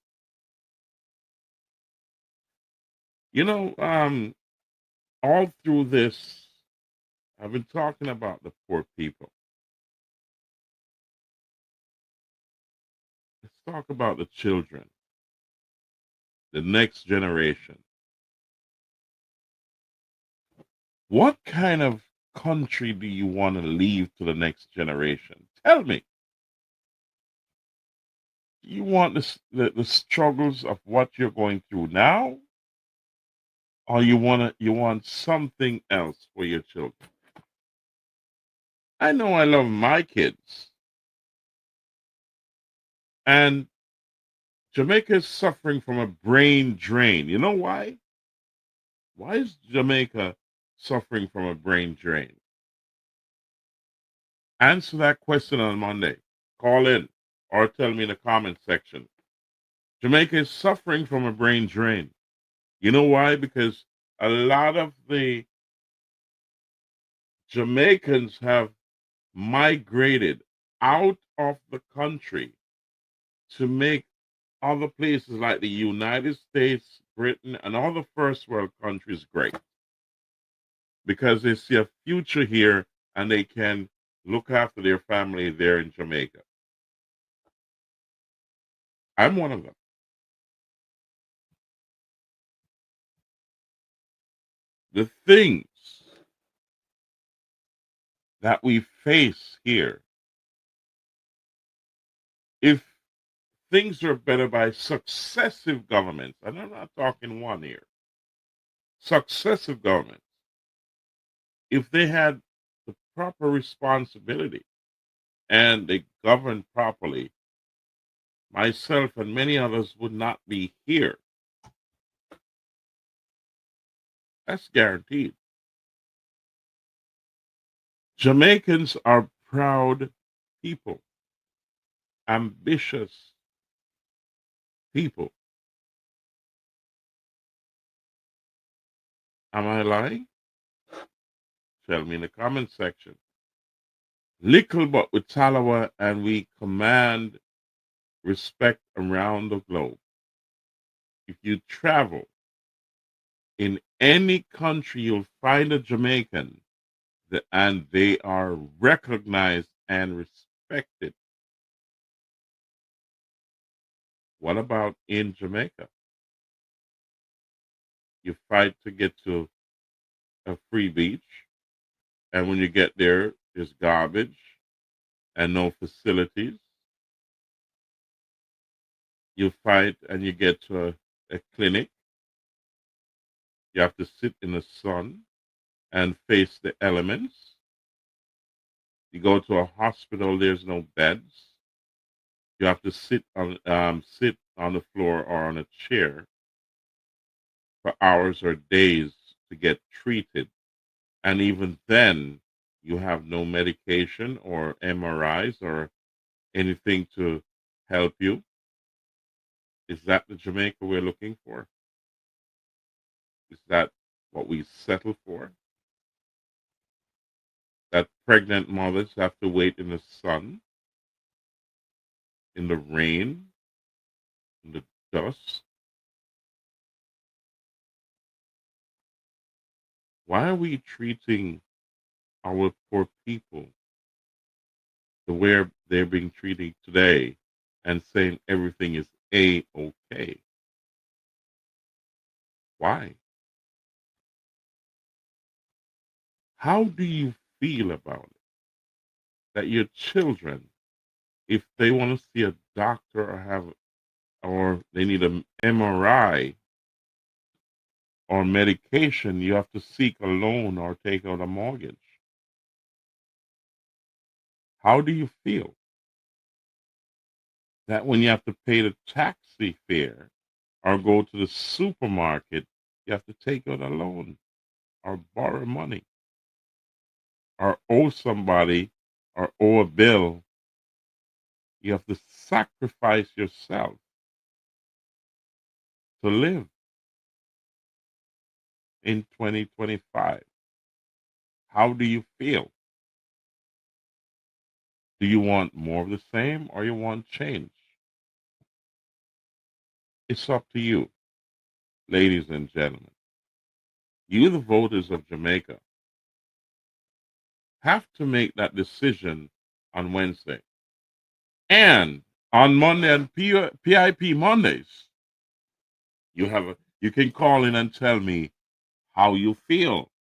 you know, all through this, I've been talking about the poor people. Let's talk about the children, the next generation. What kind of country do you want to leave to the next generation? Tell me. Do you want the struggles of what you're going through now? Or you want something else for your children? I know I love my kids. And Jamaica is suffering from a brain drain. You know why? Why is Jamaica suffering from a brain drain? Answer that question on Monday. Call in or tell me in the comment section. Jamaica is suffering from a brain drain. You know why? Because a lot of the Jamaicans have migrated out of the country to make other places like the United States, Britain, and all the first world countries great. Because they see a future here and they can look after their family there in Jamaica. I'm one of them. The things that we face here, if things are better by successive governments, and I'm not talking one here, successive governments, if they had the proper responsibility and they governed properly, myself and many others would not be here. That's guaranteed. Jamaicans are proud people, ambitious people. Am I lying? Tell me in the comment section. Little but with Talawa, and we command respect around the globe. If you travel in any country, you'll find a Jamaican, and they are recognized and respected. What about in Jamaica? You fight to get to a free beach, and when you get there, there's garbage and no facilities. You fight and you get to a clinic. You have to sit in the sun and face the elements. You go to a hospital, there's no beds. You have to sit on the floor or on a chair for hours or days to get treated. And even then, you have no medication or MRIs or anything to help you. Is that the Jamaica we're looking for? Is that what we settle for? That pregnant mothers have to wait in the sun, in the rain, in the dust? Why are we treating our poor people the way they're being treated today and saying everything is A-okay? Why? How do you feel about it? That your children, if they want to see a doctor or they need an MRI or medication, you have to seek a loan or take out a mortgage. How do you feel that when you have to pay the taxi fare or go to the supermarket, you have to take out a loan or borrow money or owe somebody or owe a bill? You have to sacrifice yourself to live in 2025. How do you feel? Do you want more of the same or you want change? It's up to you, ladies and gentlemen. You, the voters of Jamaica, have to make that decision on Wednesday. And on Monday and PIP Mondays, you can call in and tell me how you feel.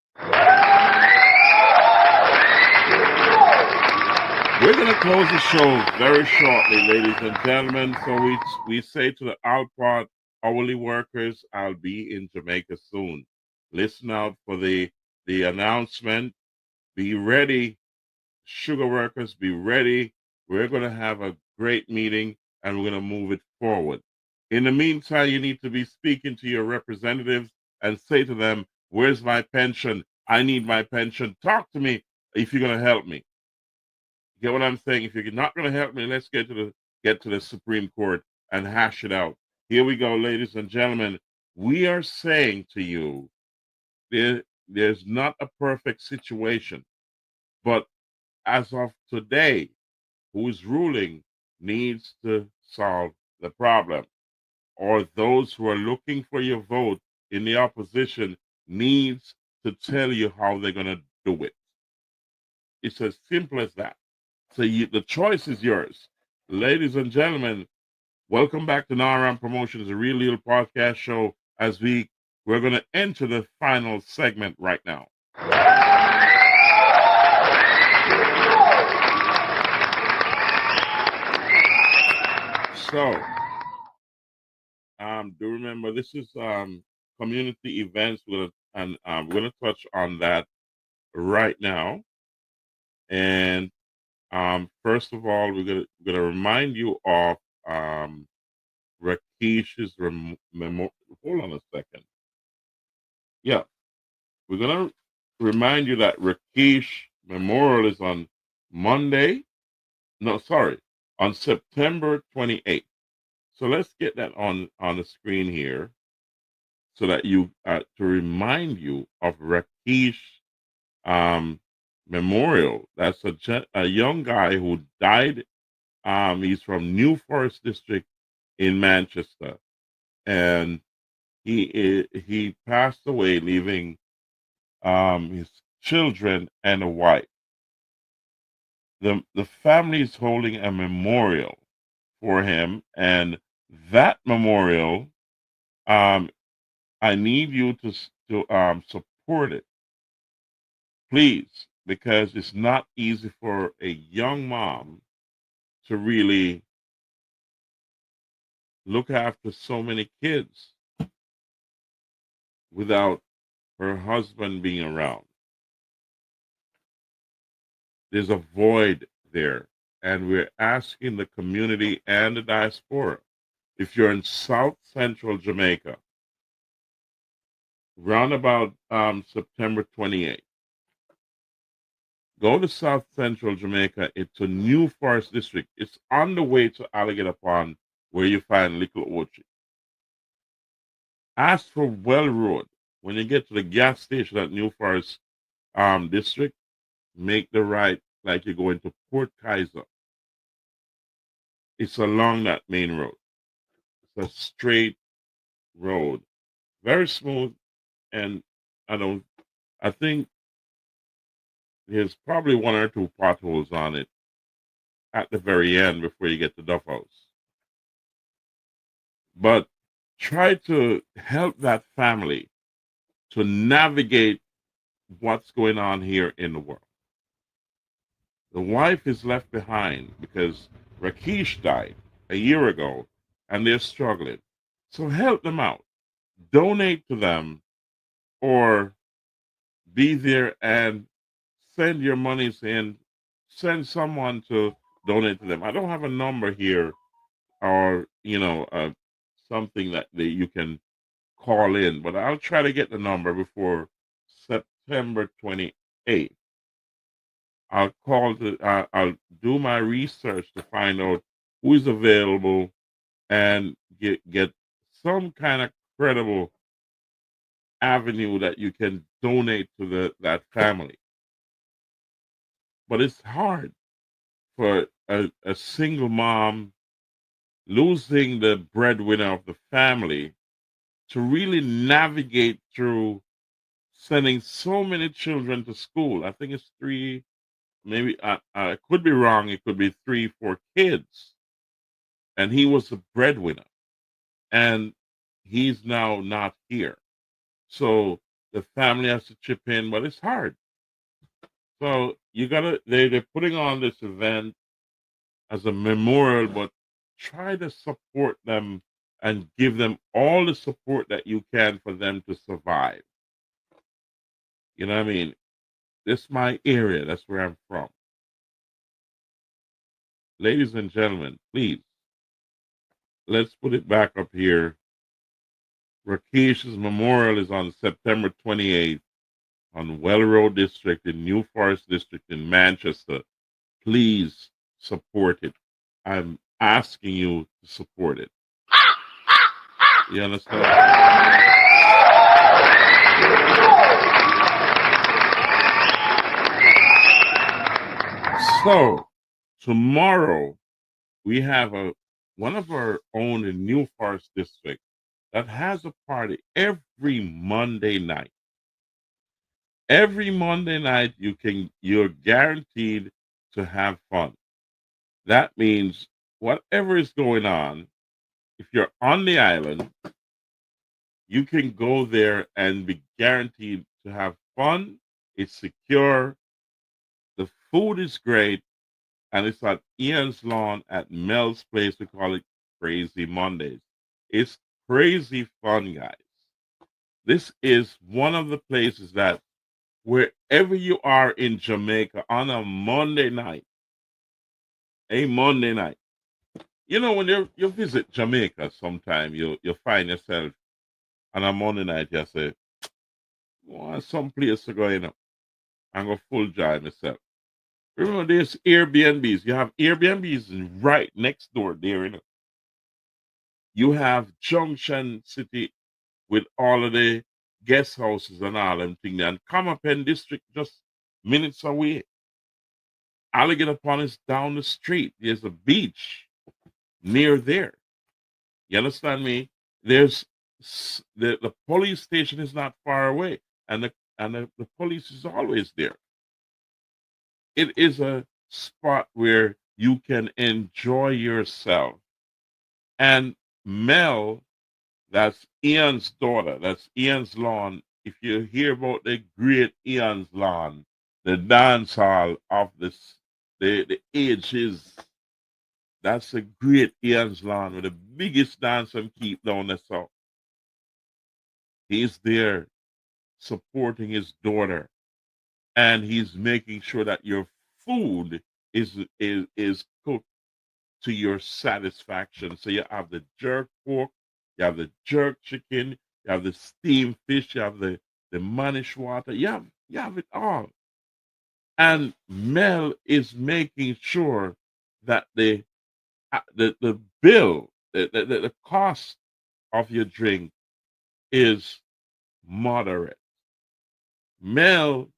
We're going to close the show very shortly, ladies and gentlemen. So we say to the Alport hourly workers, I'll be in Jamaica soon. Listen out for the announcement. Be ready, sugar workers, be ready. We're going to have a great meeting and we're going to move it forward. In the meantime, you need to be speaking to your representatives and say to them, where's my pension? I need my pension. Talk to me if you're going to help me. Get what I'm saying? If you're not going to help me, let's get to the Supreme Court and hash it out. Here we go, ladies and gentlemen. We are saying to you, there's not a perfect situation, but as of today, who is ruling needs to solve the problem, or those who are looking for your vote in the opposition needs to tell you how they're going to do it. It's as simple as that. So the choice is yours. Ladies and gentlemen, welcome back to Naram Promotions, a Real Deal podcast show, as we're going to enter the final segment right now. So, do remember this is community events. We're going to touch on that right now. And first of all, we're going to remind you of Rakesh's memorial. Hold on a second. Yeah, we're going to remind you that Rakesh Memorial is on Monday. No, sorry, on September 28th. So let's get that on the screen here, so that you to remind you of Rakesh Memorial. That's a young guy who died. He's from New Forest District in Manchester, and he passed away, leaving his children and a wife. The family is holding a memorial for him, and that memorial, I need you to support it, please, because it's not easy for a young mom to really look after so many kids without her husband being around. There's a void there, and we're asking the community and the diaspora, if you're in South Central Jamaica, round about September 28th, go to South Central Jamaica. It's a new forest district. It's on the way to Alligator Pond, where you find Little Orchard. Ask for Well Road. When you get to the gas station at New Forest District, make the right like you're going to Port Kaiser. It's along that main road. It's a straight road, very smooth, and I think there's probably one or two potholes on it at the very end before you get to Duff House. But try to help that family to navigate what's going on here in the world. The wife is left behind because Rakesh died a year ago and they're struggling. So help them out. Donate to them or be there and send your monies in. Send someone to donate to them. I don't have a number here or, something that you can call in, but I'll try to get the number before September 28th. I'll do my research to find out who is available and get some kind of credible avenue that you can donate to that family. But it's hard for a single mom losing the breadwinner of the family to really navigate through sending so many children to school. I think it's three, maybe I could be wrong. It could be 3-4 kids. And he was the breadwinner. And he's now not here. So the family has to chip in, but it's hard. So they're putting on this event as a memorial, but try to support them and give them all the support that you can for them to survive. You know what I mean? This is my area. That's where I'm from. Ladies and gentlemen, please, let's put it back up here. Rakesh's memorial is on September 28th on Well Road District in New Forest District in Manchester. Please support it. I'm asking you to support it. You understand? So tomorrow we have one of our own in New Forest District that has a party every Monday night. Every Monday night you're guaranteed to have fun. That means whatever is going on, if you're on the island, you can go there and be guaranteed to have fun. It's secure. The food is great. And it's at Ian's Lawn at Mel's Place. We call it Crazy Mondays. It's crazy fun, guys. This is one of the places that wherever you are in Jamaica on a Monday night, when you visit Jamaica sometime, you'll find yourself on a Monday night, you say, want some place to go in and go full joy myself. Remember, there's Airbnbs. You have Airbnbs right next door there. You have Junction City with all of the guest houses and all them things. And Comapen District just minutes away. Alligator Pond is down the street. There's a beach near there. You understand me? There's the police station is not far away, and the police is always there. It is a spot where you can enjoy yourself. And Mel, that's Ian's daughter, that's Ian's Lawn. If you hear about the great Ian's Lawn, the dance hall of the ages, that's a great Ian's Lawn with the biggest dance and keep down the south. He's there supporting his daughter, and he's making sure that your food is cooked to your satisfaction. So you have the jerk pork, you have the jerk chicken, you have the steamed fish, you have the manish water, you have it all. And Mel is making sure that the bill, the cost of your drink is moderate. Mel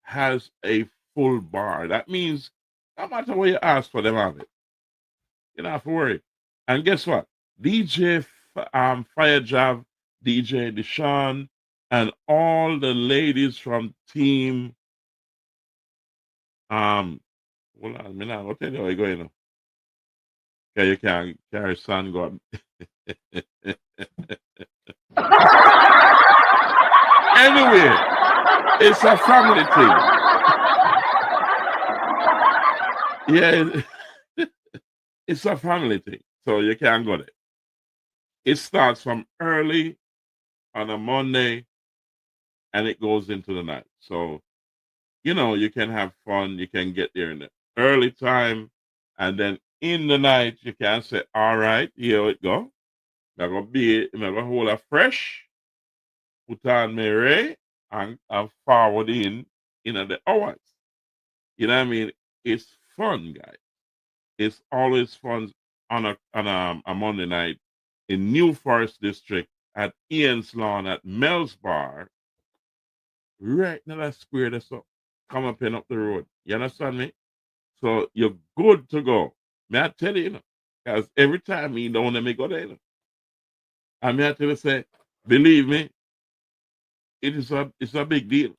has a full bar. That means no matter what you ask for, them have it. You don't have to worry. And guess what? DJ Fire Jav, DJ Deshaun, and all the ladies from team hold on, me now. I'll tell you how you going now. Okay, you can't carry son go. Anyway, it's a family thing. Yeah, it's a family thing. So you can't go there. It starts from early on a Monday and it goes into the night. So, you can have fun. You can get there in the early time. And then in the night, you can say, all right, here it go. I'm going to hold a fresh, put on my ray, and forward in the hours. You know what I mean? It's fun, guys. It's always fun on a Monday night in New Forest District at Ian's Lawn at Mel's Bar, right in that square that's up. Come up and up the road. You understand me? So you're good to go. May I tell you, because every time you don't let me go there, I may I tell you, say, believe me, it's a big deal.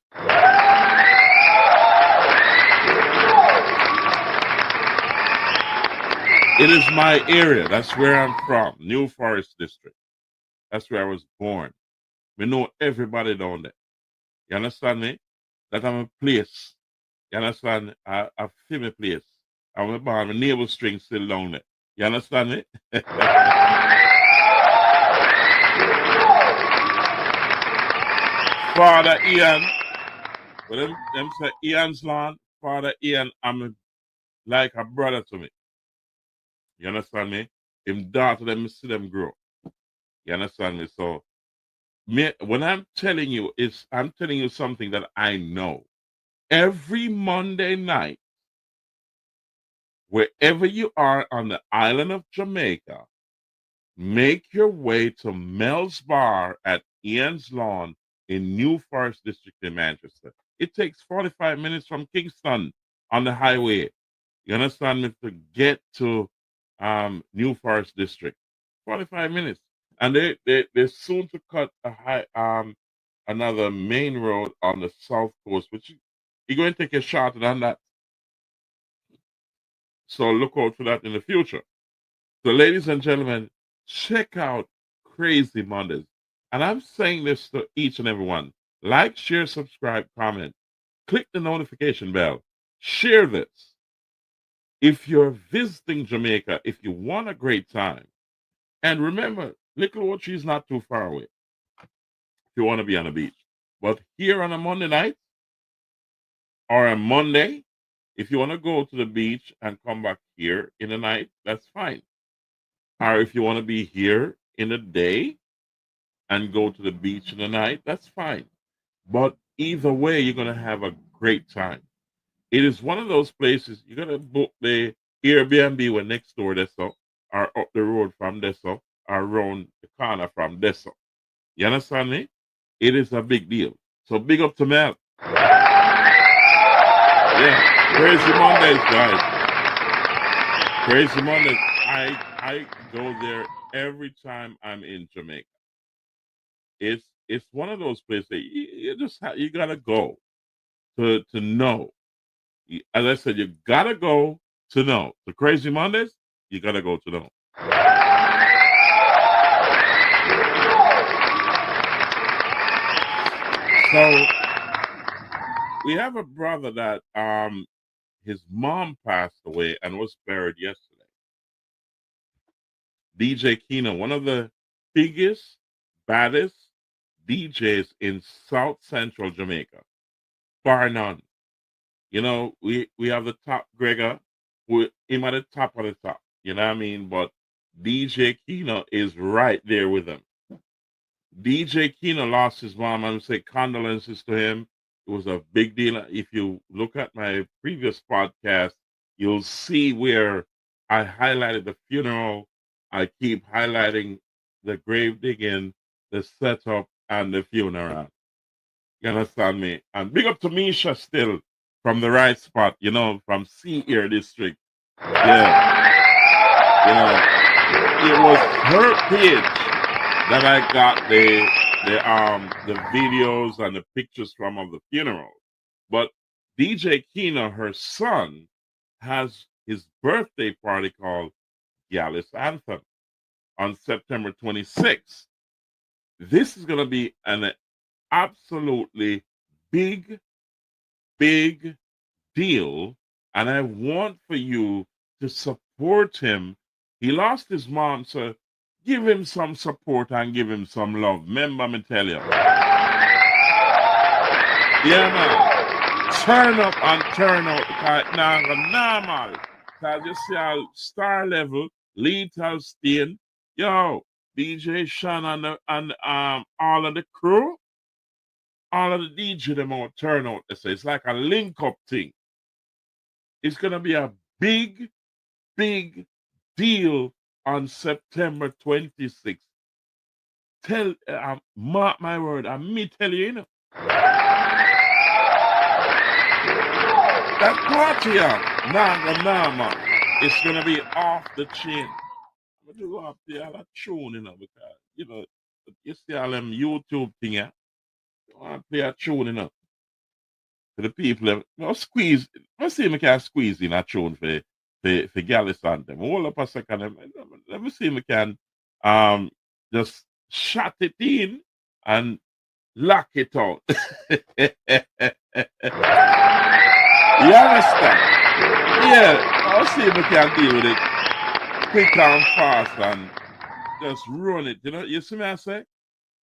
It is my area. That's where I'm from, New Forest District. That's where I was born. We know everybody down there. You understand me? That I'm a place. You understand? I feel my place. I'm born, my navel string still down there. You understand me? Father Ian, when them say Ian's Lawn, Father Ian, I'm like a brother to me. You understand me? Him daughter, them see them grow. You understand me? So when I'm telling you, I'm telling you something that I know. Every Monday night, wherever you are on the island of Jamaica, make your way to Mel's Bar at Ian's Lawn in New Forest District in Manchester. It takes 45 minutes from Kingston on the highway. You understand me? To get to New Forest District. 45 minutes. And they're soon to cut another main road on the south coast, which you're going to take a shot on that. So look out for that in the future. So, ladies and gentlemen, check out Crazy Mondays. And I'm saying this to each and every one. Like, share, subscribe, comment. Click the notification bell. Share this. If you're visiting Jamaica, if you want a great time, and remember, Little Ochi is not too far away if you want to be on the beach. But here on a Monday night or a Monday, if you want to go to the beach and come back here in the night, that's fine. Or if you want to be here in the day and go to the beach in the night, that's fine. But either way, you're going to have a great time. It is one of those places you're going to book the Airbnb when next door this or up the road from this or around the corner from this. You understand me? It is a big deal. So big up to Mel. Yeah, Crazy Mondays, guys. Crazy Mondays. I go there every time I'm in Jamaica. It's one of those places that you gotta go to know. As I said, you gotta go to know. The Crazy Mondays, you gotta go to know. So we have a brother that his mom passed away and was buried yesterday. DJ Kino, one of the biggest, baddest DJs in South Central Jamaica, bar none. We have the top Gregor, put him at the top of the top. You know what I mean? But DJ Kino is right there with him. DJ Kino lost his mom. I'm say condolences to him. It was a big deal. If you look at my previous podcast, you'll see where I highlighted the funeral. I keep highlighting the grave digging, the setup, and the funeral. You understand me? And big up to Misha still from the right spot, you know, from Sea Air District. Yeah. You know, it was her page that I got the videos and the pictures from of the funeral. But DJ Kina, her son, has his birthday party called Gallus Anthem on September 26th. This is going to be an absolutely big deal, and I want for you to support him. He lost his mom, so give him some support and give him some love. Remember me tell you. Yeah, man. Turn up and turn out because it's not normal. Because you see our star level, Lethal Stain, yo, DJ Sean and all of the crew, all of the DJ them out turn out. So it's like a link up thing. It's gonna be a big deal on September 26th. Tell mark my word, and me tell you, you know. That party, man, it's gonna be off the chain. I'm gonna go up there and tune, you know, because you know, you see all them YouTube thing, yeah. You want to play a tune, you know. For the people, squeeze. Let's see if I can squeeze in a tune for Gallus and them. Hold up a second. Let me see if I can just shut it in and lock it out. You understand? Yeah, I'll see if I can deal with it quick and fast and just run it. You know, you see me I say?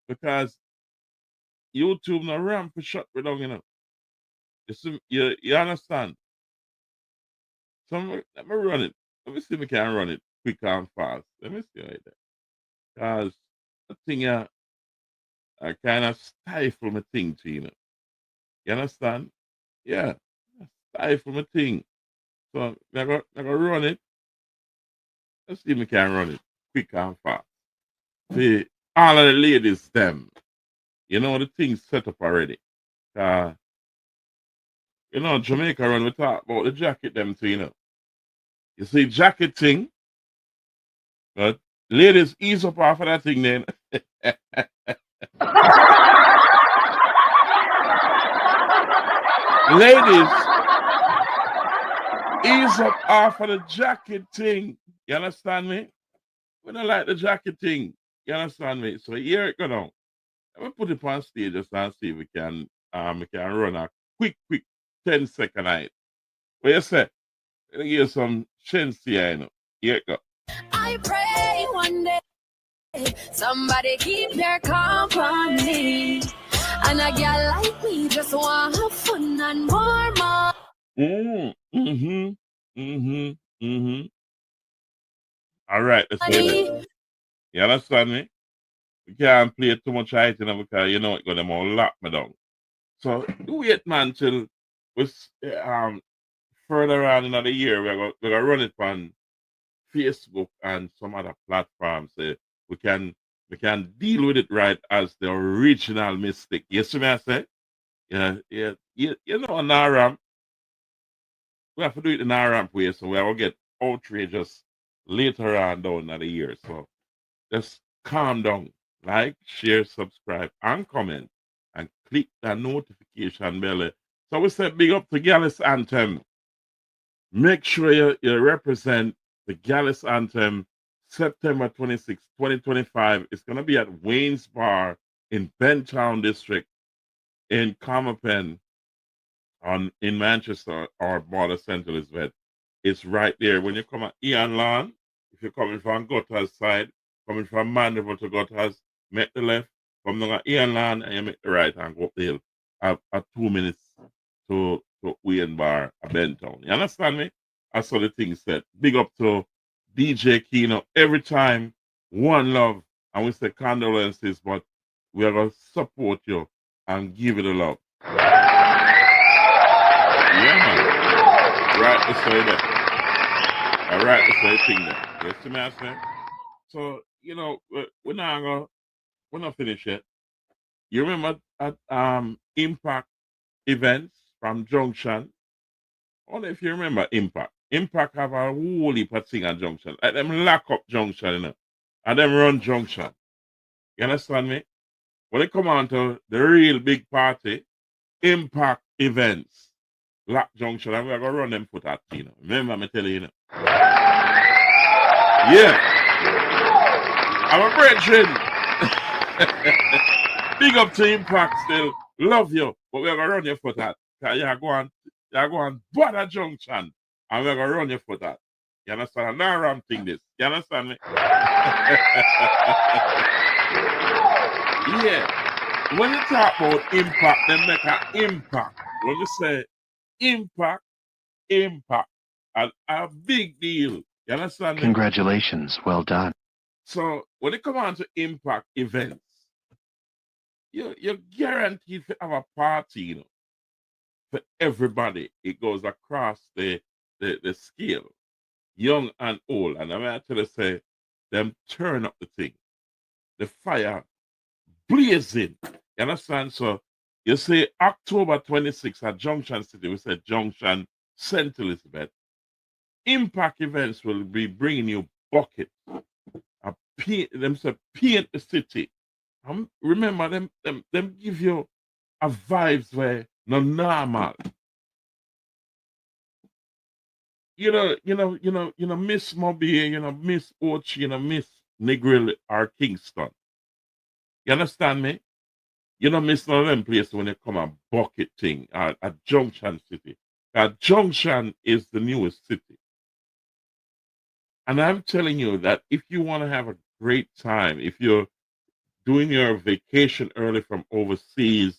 Because YouTube no ramp for shut me down, you know. You understand? So let me run it. Let me see if I can run it quick and fast. Let me see right there. Because I think I kind of stifle my thing to you know. You understand? Yeah. Stifle my thing. So I got run it. Let's see if I can run it quick and fast. See, all of the ladies, them. You know the thing's set up already. You know, Jamaica run, we talk about the jacket them too, you know. You see jacket thing, but ladies ease up off of that thing then. Ladies, ease up off of the jacket thing. You understand me? We don't like the jacket thing. You understand me? So here it go now. Let me put it on stage just and see if we can run a quick 10-second night. What you say? Let me give you some chance here, you know. Here it go. I pray one day somebody keep their company. And a girl like me just want to have fun and more. All right, let's do it. You understand me? We can't play too much height, you know, because you know it's gonna more lock me down. So wait, man, till we further on in the year, we're gonna run it on Facebook and some other platforms. We can deal with it right as the original mistake. You see me I say? Yeah, you know, on our ramp, we have to do it in our ramp way, so we will get outrageous later on down in the year. So just calm down. Like, share, subscribe, and comment, and click that notification bell. So we say big up to Gallus Anthem. Make sure you represent the Gallus Anthem September 26, 2025. It's going to be at Wayne's Bar in Bentown District in Comapen in Manchester or Border Central is wet. It's right there. When you come at Ian Lawn, if you're coming from Gutters side, coming from Mandeville to Gutters, make the left, come down at Ian Lawn, and you make the right and go up the hill. At 2 minutes to Wayne Bar, Bentown. You understand me? I saw the thing said. Big up to DJ Keno. Every time, one love. And we say condolences, but we are going to support you and give it a love. Yeah, man. Right to say that. All right to say thing there. Yes, to me, I say. So, you know, we're not finished yet. You remember at Impact events from Junction? I wonder if you remember Impact. Impact have a whole heap of thing at Junction. Like them lock up Junction, you know. And them run Junction. You understand me? When they come on to the real big party, Impact events, lock Junction, and we're going to run them foot at, you know. Remember me telling you, Yeah. I'm a brethren. Big up to Impact still. Love you. But we're going to run your foot at. You're going bother Junction. And we're going to run your foot at. You understand? I'm not wrong thing this. You understand me? Yeah. When you talk about impact, they make an impact. When you say impact, and a big deal. You understand me? Congratulations. Well done. So when it comes on to impact events, you're guaranteed to have a party, you know, for everybody. It goes across the scale, young and old. And I'm actually say them turn up the thing. The fire blazing. You understand? So you say October 26th at Junction City, we said Junction, St. Elizabeth. Impact events will be bringing you buckets. Paint the city. Remember them give you a vibes where no normal. You know, Miss Mobile, Miss Ochi, Miss Negril or Kingston. You understand me? You don't miss none of them places when you come a bucket thing at Junction City. Junction is the newest city. And I'm telling you that if you want to have a great time, if you're doing your vacation early from overseas,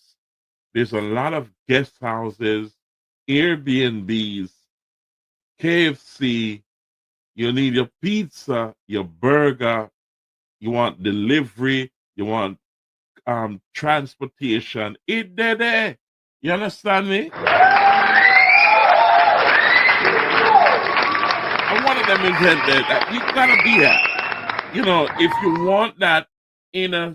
there's a lot of guest houses, Airbnbs, KFC. You need your pizza, your burger. You want delivery. You want transportation. It there. You understand me? And one of them is that you gotta be at. You know, if you want that in a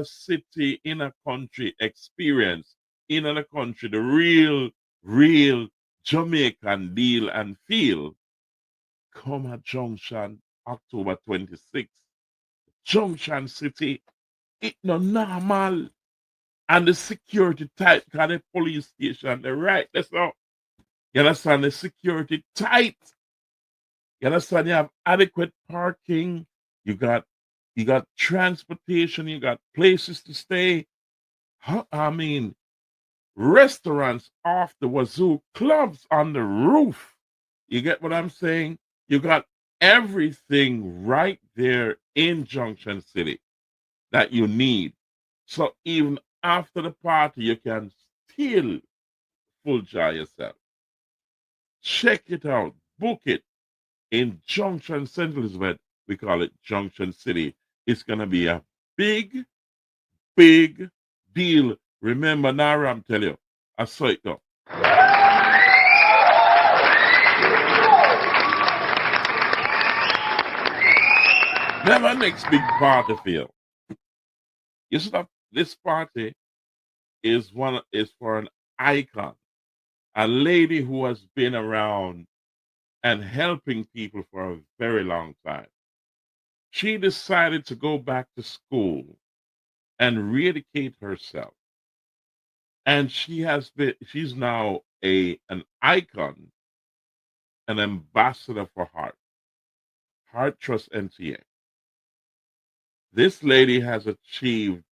city, in a country experience, in a country, the real Jamaican deal and feel, come at Junction, October 26th. Junction City, it no normal. And the security tight, because the police station, the right, that's all. You understand? The security tight. You understand? You have adequate parking. You got transportation. You got places to stay. I mean, restaurants off the wazoo, clubs on the roof. You get what I'm saying? You got everything right there in Junction City that you need. So even after the party, you can still full joy yourself. Check it out. Book it in Junction St. Elizabeth. We call it Junction City. It's going to be a big deal. Remember, Nara, I'm telling you, I saw it go. Never next big party feel. You see that this party is for an icon, a lady who has been around and helping people for a very long time. She decided to go back to school and re-educate herself. And she's now an icon, an ambassador for Heart Trust NTA. This lady has achieved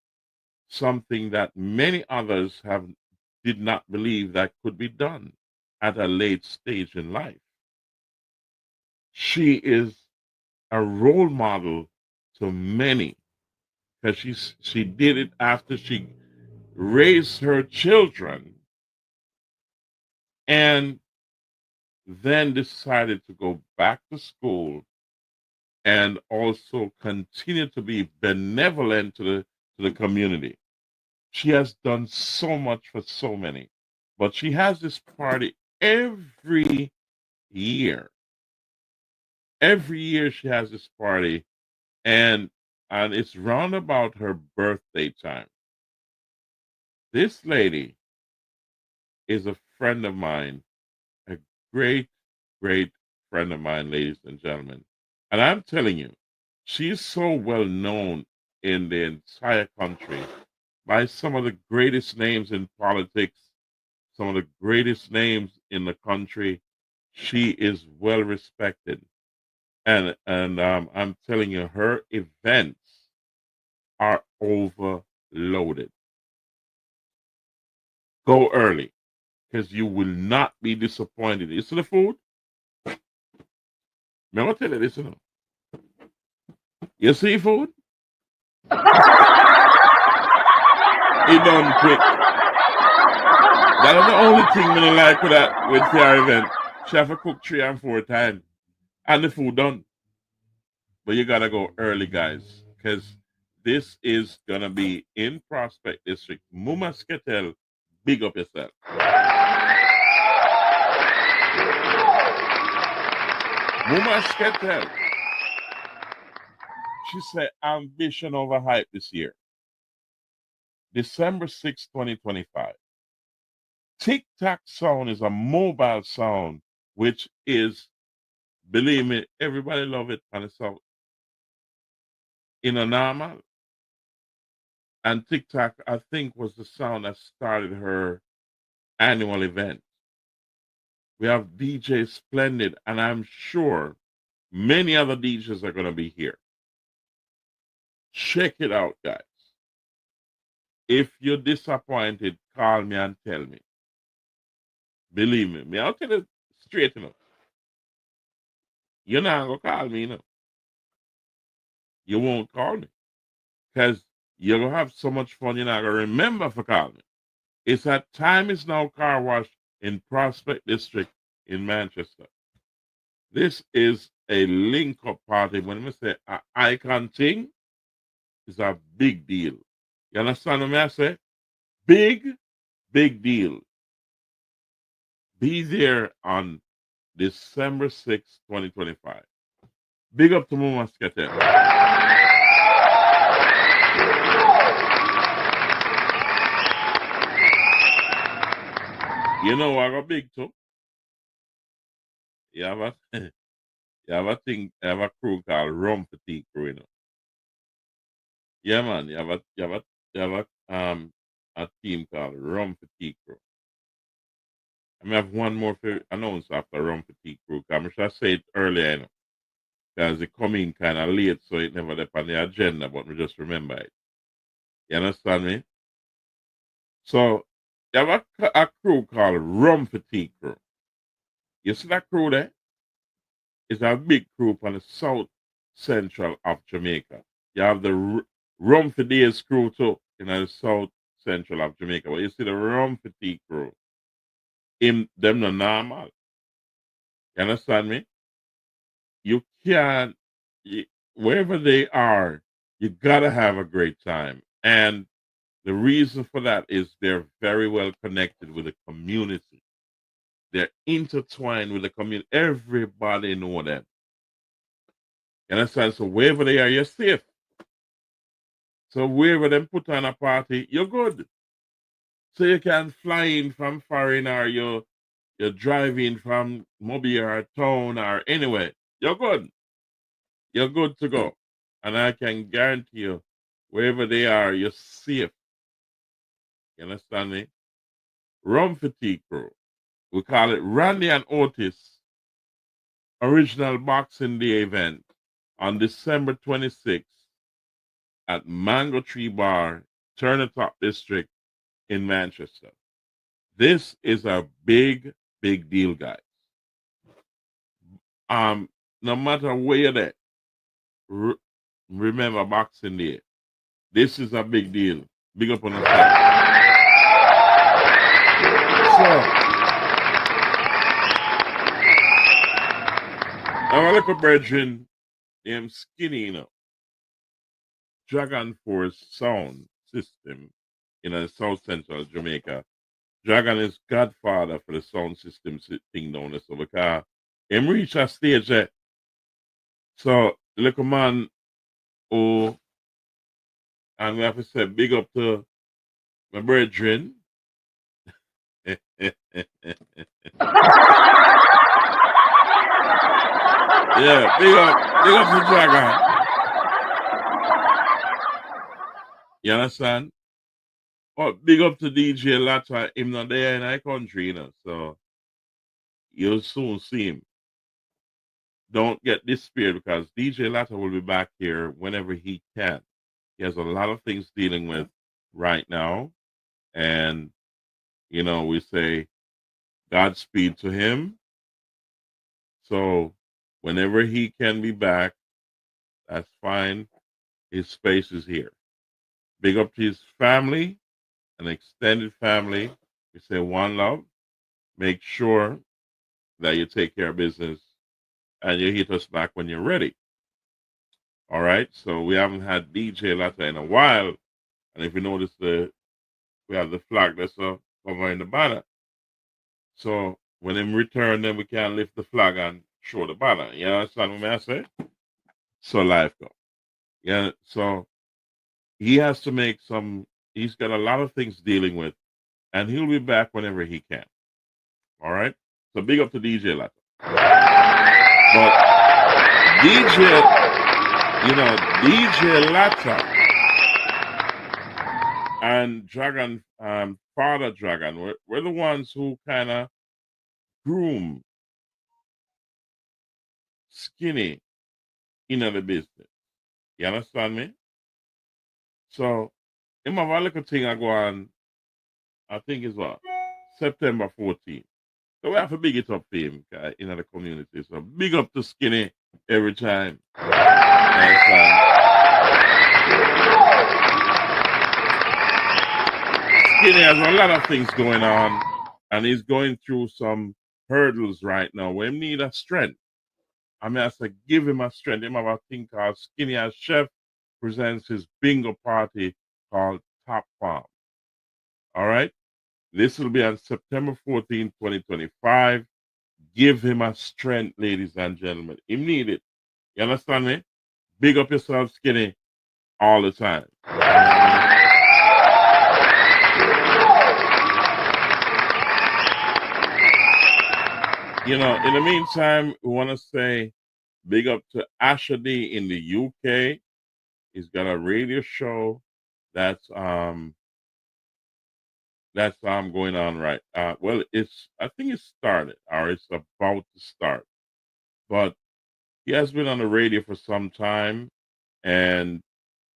something that many others did not believe that could be done at a late stage in life. She is a role model to many because she did it after she raised her children, and then decided to go back to school and also continue to be benevolent to the community. She has done so much for so many, but she has this party every year. Every year she has this party, and it's round about her birthday time. This lady is a friend of mine, a great, great friend of mine, ladies and gentlemen. And I'm telling you, she's so well known in the entire country by some of the greatest names in politics, some of the greatest names in the country. She is well respected. And I'm telling you, her events are overloaded. Go early because you will not be disappointed. You see the food? May I tell you this? You know? You see food? It done quick. That is the only thing I don't like with your event. She have to cook 3 and 4 times. And the food done. But you gotta go early, guys. Because this is gonna be in Prospect District. Mumasketel, big up yourself. Mumasketel. She said ambition over hype this year. December 6, 2025. Tic-Tac sound is a mobile sound, which is, believe me, everybody love it on the South. In a normal. And Tic-Tac, I think, was the sound that started her annual event. We have DJ Splendid, and I'm sure many other DJs are going to be here. Check it out, guys. If you're disappointed, call me and tell me. Believe me, I'll tell you straight enough. You're not going to call me, you know. You won't call me. Because you're going to have so much fun, you're not going to remember for calling me. It's at Time Is Now Car Wash in Prospect District in Manchester. This is a link-up party. When we say an icon thing, it's a big deal. You understand what I say? Big, big deal. Be there on December 6, 2025. Big up to Mumasketel. You know I got big too. You have a you have a crew called Rum Fatigue Crew, you know. Yeah, man. You have a team called Rum Fatigue Crew. I may have one more announce after Rum Fatigue Crew. I should say it earlier, you know, because it come in kind of late, so it never left on the agenda, but we just remember it. You understand me? So you have a crew called Rum Fatigue Crew. You see that crew there? It's a big crew on the South Central of Jamaica. You have the Rum for Days crew too in the South Central of Jamaica. But you see the Rum Fatigue crew. Them no normal. You understand me? You can't, wherever they are, you gotta have a great time. And the reason for that is they're very well connected with the community. They're intertwined with the community. Everybody know them. You understand? So wherever they are, you're safe. So wherever them put on a party, you're good. So you can fly in from foreign, or you're driving from Mobile or town or anywhere. You're good. You're good to go. And I can guarantee you, wherever they are, you're safe. You understand me? Rum Fatigue Crew. We call it Randy and Otis Original Boxing Day event on December 26th at Mango Tree Bar, Turnatop District in Manchester. This is a big, big deal, guys. No matter where you're at, remember Boxing Day. This is a big deal. Big up on the side. So, Our little brethren, them skinny, Dragon Force sound system in South Central Jamaica. Dragon is godfather for the sound system thing down there. So because him reach a stage there. So the little man who, and we have to say big up to my brethren. Yeah, big up to Dragon. You understand? Oh, big up to DJ Latta. Him not there in our country, so you'll soon see him. Don't get despaired because DJ Latta will be back here whenever he can. He has a lot of things dealing with right now. And, we say Godspeed to him. So whenever he can be back, that's fine. His space is here. Big up to his family, an extended family. We say one love. Make sure that you take care of business and you hit us back when you're ready. All right. So we haven't had DJ Latta in a while. And if you notice, we have the flag that's covering the banner. So when him return, then we can lift the flag and show the banner. You understand what I say? So life go. Yeah. So he has to make he's got a lot of things dealing with, and he'll be back whenever he can. All right. So big up to DJ Latta. But DJ Latta and Dragon, Father Dragon, we're the ones who kind of groom Skinny into the business. You understand me? So, in my little thing I go on, I think it's September 14th. So we have to big it up for him in the community. So big up to Skinny every time. Skinny has a lot of things going on, and he's going through some hurdles right now where he need a strength. I mean, I said, give him a strength. Him have a thing called Skinny as Chef presents his bingo party called Top Farm. All right? This will be on September 14, 2025. Give him a strength, ladies and gentlemen. He need it. You understand me? Big up yourself, Skinny, all the time. In the meantime, we want to say big up to Asher D in the UK. He's got a radio show that's going on right. I think it started or it's about to start, but he has been on the radio for some time, and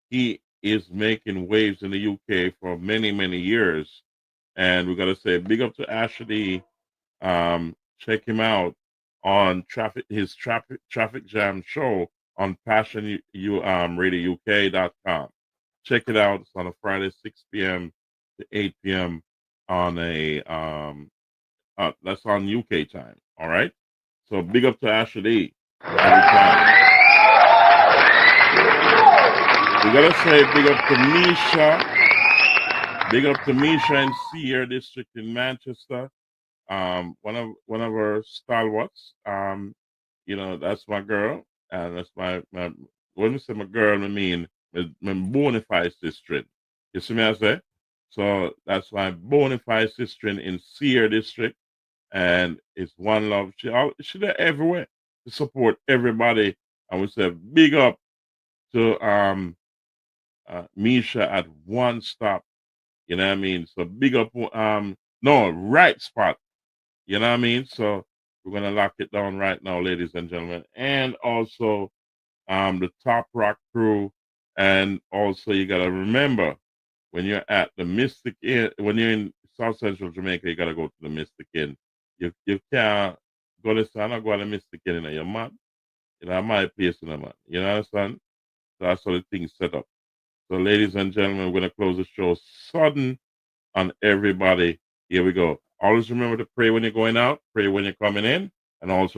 he is making waves in the UK for many, many years. And we got to say big up to Asher D. Check him out on his traffic jam show on passionradiouk.com. Check it out. It's on a Friday, 6 p.m. to 8 p.m. on that's on UK time. All right. So big up to Asher D. Every time. We gotta say big up to Misha. Big up to Misha in Sierra District in Manchester. One of our stalwarts. That's my girl, and that's my when we say my girl, I mean my bona fide sister. You see me I say? So that's my bona fide sister in Sierra District, and it's one love. She there everywhere to support everybody. And we say big up to Misha at One Stop. You know what I mean? So big up right spot. You know what I mean? So we're gonna lock it down right now, ladies and gentlemen. And also the Top Rock crew. And also you gotta remember when you're at the Mystic Inn, when you're in South Central Jamaica, you gotta go to the Mystic Inn. You can't go to San or go to the Mystic Inn, you're mad. My place in the man. You know what I'm saying? So that's how the thing's set up. So ladies and gentlemen, we're gonna close the show sudden on everybody. Here we go. Always remember to pray when you're going out, pray when you're coming in, and also